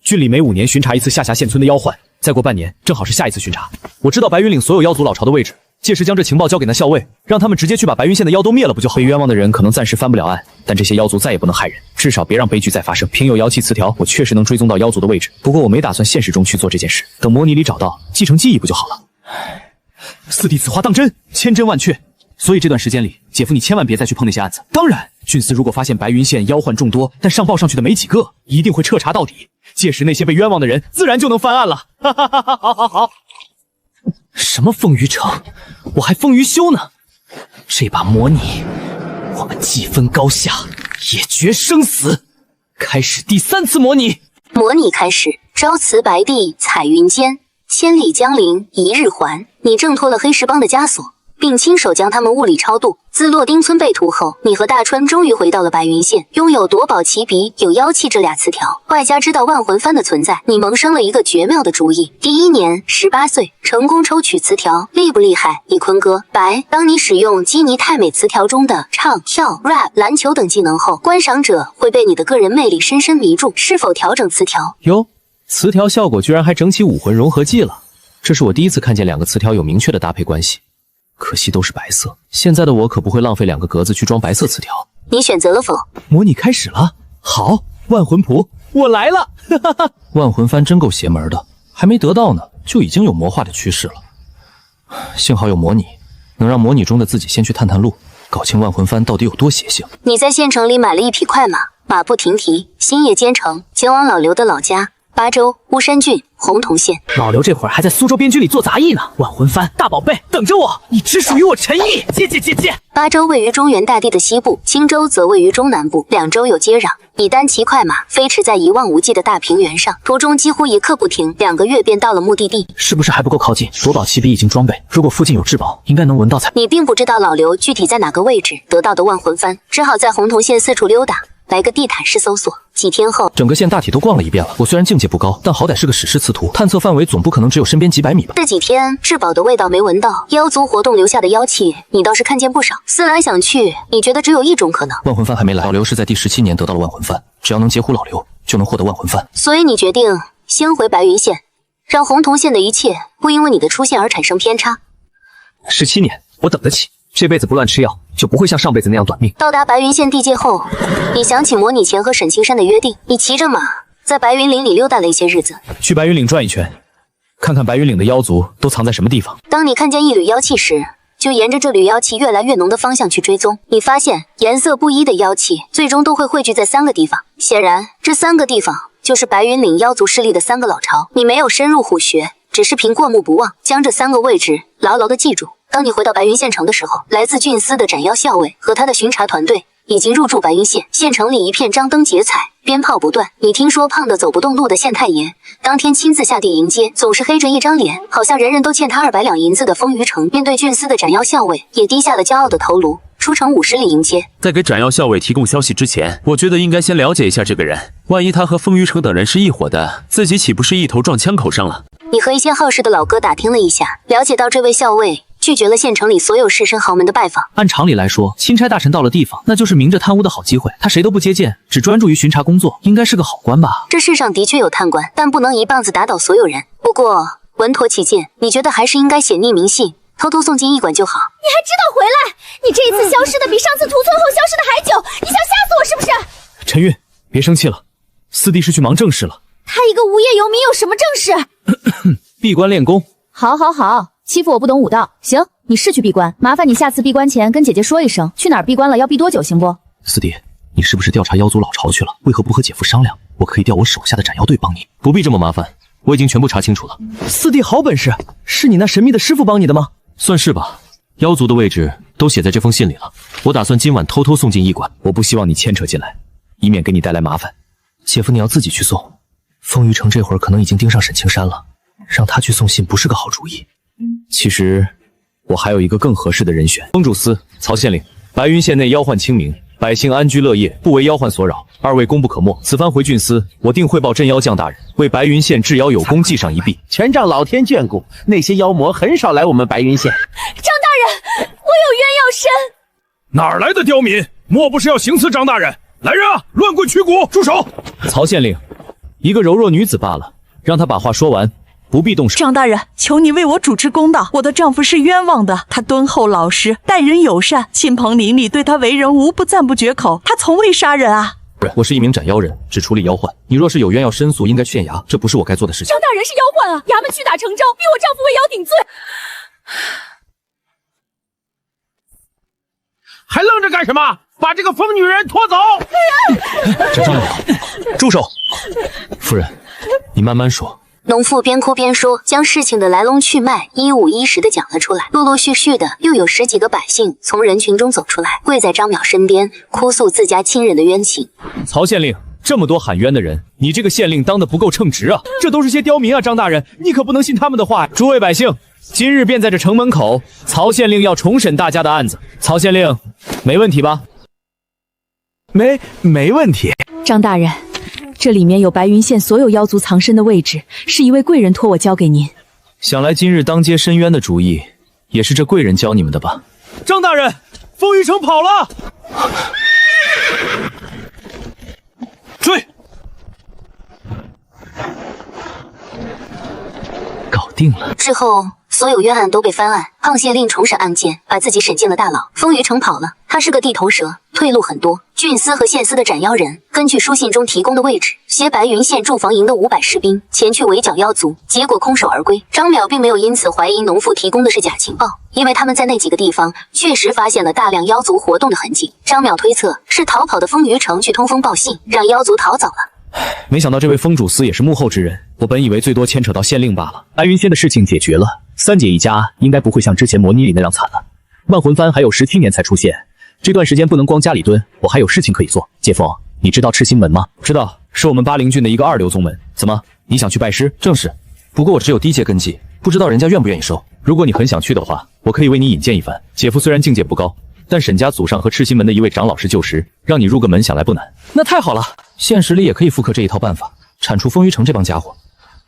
郡里每5年巡查一次下辖县村的妖患，再过半年正好是下一次巡查。我知道白云岭所有妖族老巢的位置。届时将这情报交给那校尉，让他们直接去把白云县的妖都灭了，不就好？被冤枉的人可能暂时翻不了案，但这些妖族再也不能害人，至少别让悲剧再发生。凭有妖气词条，我确实能追踪到妖族的位置，不过我没打算现实中去做这件事，等模拟里找到，继承记忆不就好了？四弟，此话当真，千真万确。所以这段时间里，姐夫你千万别再去碰那些案子。当然，郡司如果发现白云县妖患众多，但上报上去的没几个，一定会彻查到底。届时那些被冤枉的人自然就能翻案了。哈哈哈哈！好好好。什么风雨城，我还风雨修呢！这把模拟，我们既分高下，也决生死。开始第3次模拟。模拟开始，朝辞白帝彩云间，千里江陵一日还。你挣脱了黑石帮的枷锁，并亲手将他们物理超度。自洛丁村被屠后，你和大川终于回到了白云县，拥有夺宝奇笔、有妖气这俩词条，外加知道万魂幡的存在，你萌生了一个绝妙的主意。第1年18岁，成功抽取词条，厉不厉害？一坤哥，白。当你使用基尼太美词条中的唱、跳、rap、篮球等技能后，观赏者会被你的个人魅力深深迷住。是否调整词条？哟，词条效果居然还整起武魂融合技了，这是我第一次看见2个词条有明确的搭配关系。可惜都是白色，现在的我可不会浪费2个格子去装白色词条。你选择了否？模拟开始了，好，万魂谱，我来了！哈哈哈，万魂幡真够邪门的，还没得到呢，就已经有魔化的趋势了。幸好有模拟，能让模拟中的自己先去探探路，搞清万魂幡到底有多邪性。你在县城里买了一匹快马，马不停蹄，星夜兼程，前往老刘的老家巴州巫山郡洪洞县。老刘这会儿还在苏州边军里做杂役呢，万魂幡大宝贝等着我，你只属于我陈毅。接。巴州位于中原大地的西部，青州则位于中南部，两州又接壤。你单骑快马飞驰在一望无际的大平原上，途中几乎一刻不停，2个月便到了目的地。是不是还不够靠近？夺宝奇笔已经装备，如果附近有至宝，应该能闻到才。你并不知道老刘具体在哪个位置得到的万魂幡，只好在洪洞县四处溜达。来个地毯式搜索，几天后，整个县大体都逛了一遍了。我虽然境界不高，但好歹是个史诗词徒，探测范围总不可能只有身边几百米吧。这几天至宝的味道没闻到，妖族活动留下的妖气，你倒是看见不少。思来想去，你觉得只有一种可能，万魂幡还没来。老刘是在第17年得到了万魂幡，只要能截胡老刘，就能获得万魂幡。所以你决定先回白云县，让洪洞县的一切不因为你的出现而产生偏差。17年，我等得起。这辈子不乱吃药，就不会像上辈子那样短命。到达白云县地界后，你想起模拟前和沈青山的约定，你骑着马在白云岭里溜达了一些日子。去白云岭转一圈，看看白云岭的妖族都藏在什么地方。当你看见一缕妖气时，就沿着这缕妖气越来越浓的方向去追踪。你发现颜色不一的妖气最终都会汇聚在3个地方，显然这3个地方就是白云岭妖族势力的3个老巢。你没有深入虎穴，只是凭过目不忘将这3个位置牢牢地记住。当你回到白云县城的时候，来自郡司的斩妖校尉和他的巡查团队已经入驻白云县。县城里一片张灯结彩，鞭炮不断。你听说胖得走不动路的县太爷当天亲自下地迎接，总是黑着一张脸，好像人人都欠他200两银子的风余城，面对郡司的斩妖校尉也低下了骄傲的头颅，出城50里迎接。在给斩妖校尉提供消息之前，我觉得应该先了解一下这个人，万一他和风余城等人是一伙的，自己岂不是一头撞枪口上了？你和一些好事的老哥打听了一下，了解到这位校尉拒绝了县城里所有士绅豪门的拜访。按常理来说，钦差大臣到了地方，那就是明着贪污的好机会。他谁都不接见，只专注于巡查工作，应该是个好官吧？这世上的确有贪官，但不能一棒子打倒所有人。不过稳妥起见，你觉得还是应该写匿名信，偷偷送进驿馆就好。你还知道回来？你这一次消失的比上次屠村后消失的还久，你想吓死我是不是？陈韵，别生气了，四弟是去忙正事了。他一个无业游民有什么正事？闭关练功。好，欺负我不懂武道。行，你是去闭关，麻烦你下次闭关前跟姐姐说一声，去哪儿闭关了，要闭多久，行不？四弟，你是不是调查妖族老巢去了？为何不和姐夫商量？我可以调我手下的斩妖队帮你。不必这么麻烦，我已经全部查清楚了。四弟好本事，是你那神秘的师傅帮你的吗？算是吧，妖族的位置都写在这封信里了。我打算今晚偷偷送进驿馆。我不希望你牵扯进来，以免给你带来麻烦。姐夫，你要自己去送。风雨城这会儿可能已经盯上沈青山了，让他去送信不是个好主意。其实我还有一个更合适的人选。风主司、曹县令，白云县内妖患清明，百姓安居乐业，不为妖患所扰，二位功不可没。此番回郡司，我定汇报镇妖将大人，为白云县治妖有功记上一臂。全仗老天眷顾，那些妖魔很少来我们白云县。张大人，我有冤要伸。哪儿来的刁民？莫不是要行刺张大人？来人啊，乱棍取骨！住手！曹县令，一个柔弱女子罢了，让她把话说完，不必动手。张大人，求你为我主持公道，我的丈夫是冤枉的。他敦厚老实，待人友善，亲朋邻里对他为人无不赞不绝口。他从未杀人啊！我是一名斩妖人，只处理妖患。你若是有冤要申诉，应该去县衙，这不是我该做的事情。张大人是妖患啊，衙门屈打成招，逼我丈夫为妖顶罪。还愣着干什么？把这个疯女人拖走！张老，住手！夫人，你慢慢说。农妇边哭边说，将事情的来龙去脉一五一十地讲了出来。陆陆续续的，又有10几个百姓从人群中走出来，跪在张淼身边，哭诉自家亲人的冤情。曹县令，这么多喊冤的人，你这个县令当得不够称职啊！这都是些刁民啊，张大人，你可不能信他们的话。诸位百姓，今日便在这城门口，曹县令要重审大家的案子。曹县令，没问题吧？没问题。张大人，这里面有白云县所有妖族藏身的位置，是一位贵人托我交给您。想来今日当街申冤的主意，也是这贵人教你们的吧？张大人，风雨城跑了！追！搞定了。之后，所有冤案都被翻案，胖县令重审案件，把自己审进了大牢。风雨城跑了，他是个地头蛇，退路很多。郡司和县司的斩妖人根据书信中提供的位置，携白云县驻防营的500士兵前去围剿妖族，结果空手而归。张淼并没有因此怀疑农妇提供的是假情报，因为他们在那几个地方确实发现了大量妖族活动的痕迹。张淼推测是逃跑的风雨城去通风报信，让妖族逃走了。没想到这位风主司也是幕后之人，我本以为最多牵扯到县令罢了。白云县的事情解决了，三姐一家应该不会像之前模拟里那样惨了。万魂幡还有17年才出现，这段时间不能光家里蹲，我还有事情可以做。姐夫，你知道赤心门吗？知道，是我们巴陵郡的一个2流宗门。怎么，你想去拜师？正是，不过我只有低阶根基，不知道人家愿不愿意收。如果你很想去的话，我可以为你引荐一番。姐夫虽然境界不高，但沈家祖上和赤心门的一位长老是旧识，让你入个门想来不难。那太好了，现实里也可以复刻这一套办法，铲除风鱼城这帮家伙，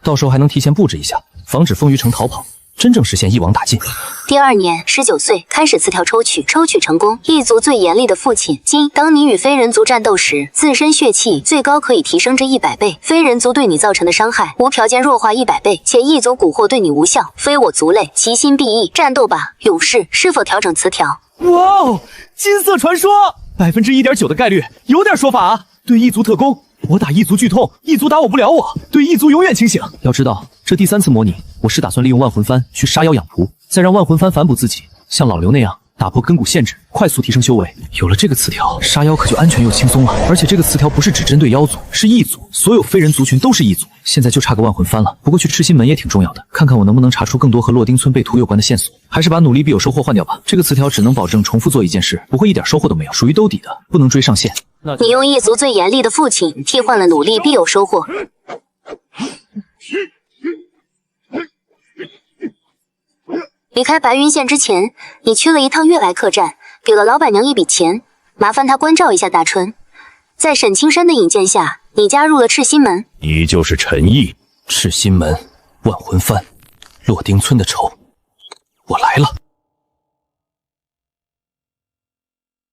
到时候还能提前布置一下，防止风鱼城逃跑，真正实现一网打尽。第2年19岁开始词条抽取成功。异族最严厉的父亲今，当你与非人族战斗时，自身血气最高可以提升至100倍，非人族对你造成的伤害无条件弱化100倍，且异族蛊惑对你无效，非我族类，其心必异。战斗吧，勇士！是否调整词条？哇哦，金色传说，1.9%的概率，有点说法啊！对异族特攻，我打异族剧痛，异族打我不了我，对异族永远清醒。要知道，这第3次模拟，我是打算利用万魂幡去杀妖养仆，再让万魂幡反哺自己，像老刘那样打破根骨限制，快速提升修为。有了这个词条，杀妖可就安全又轻松了。而且这个词条不是只针对妖族，是异族，所有非人族群都是异族。现在就差个万魂幡了，不过去赤心门也挺重要的，看看我能不能查出更多和洛丁村被屠有关的线索。还是把努力必有收获换掉吧。这个词条只能保证重复做一件事，不会一点收获都没有，属于兜底的，不能追上线。你用异族最严厉的父亲替换了努力必有收获。离开白云县之前，你去了一趟悦来客栈，给了老板娘一笔钱，麻烦她关照一下大春。在沈青山的引荐下，你加入了赤心门。你就是陈毅。赤心门、万魂幡、洛丁村的仇，我来了。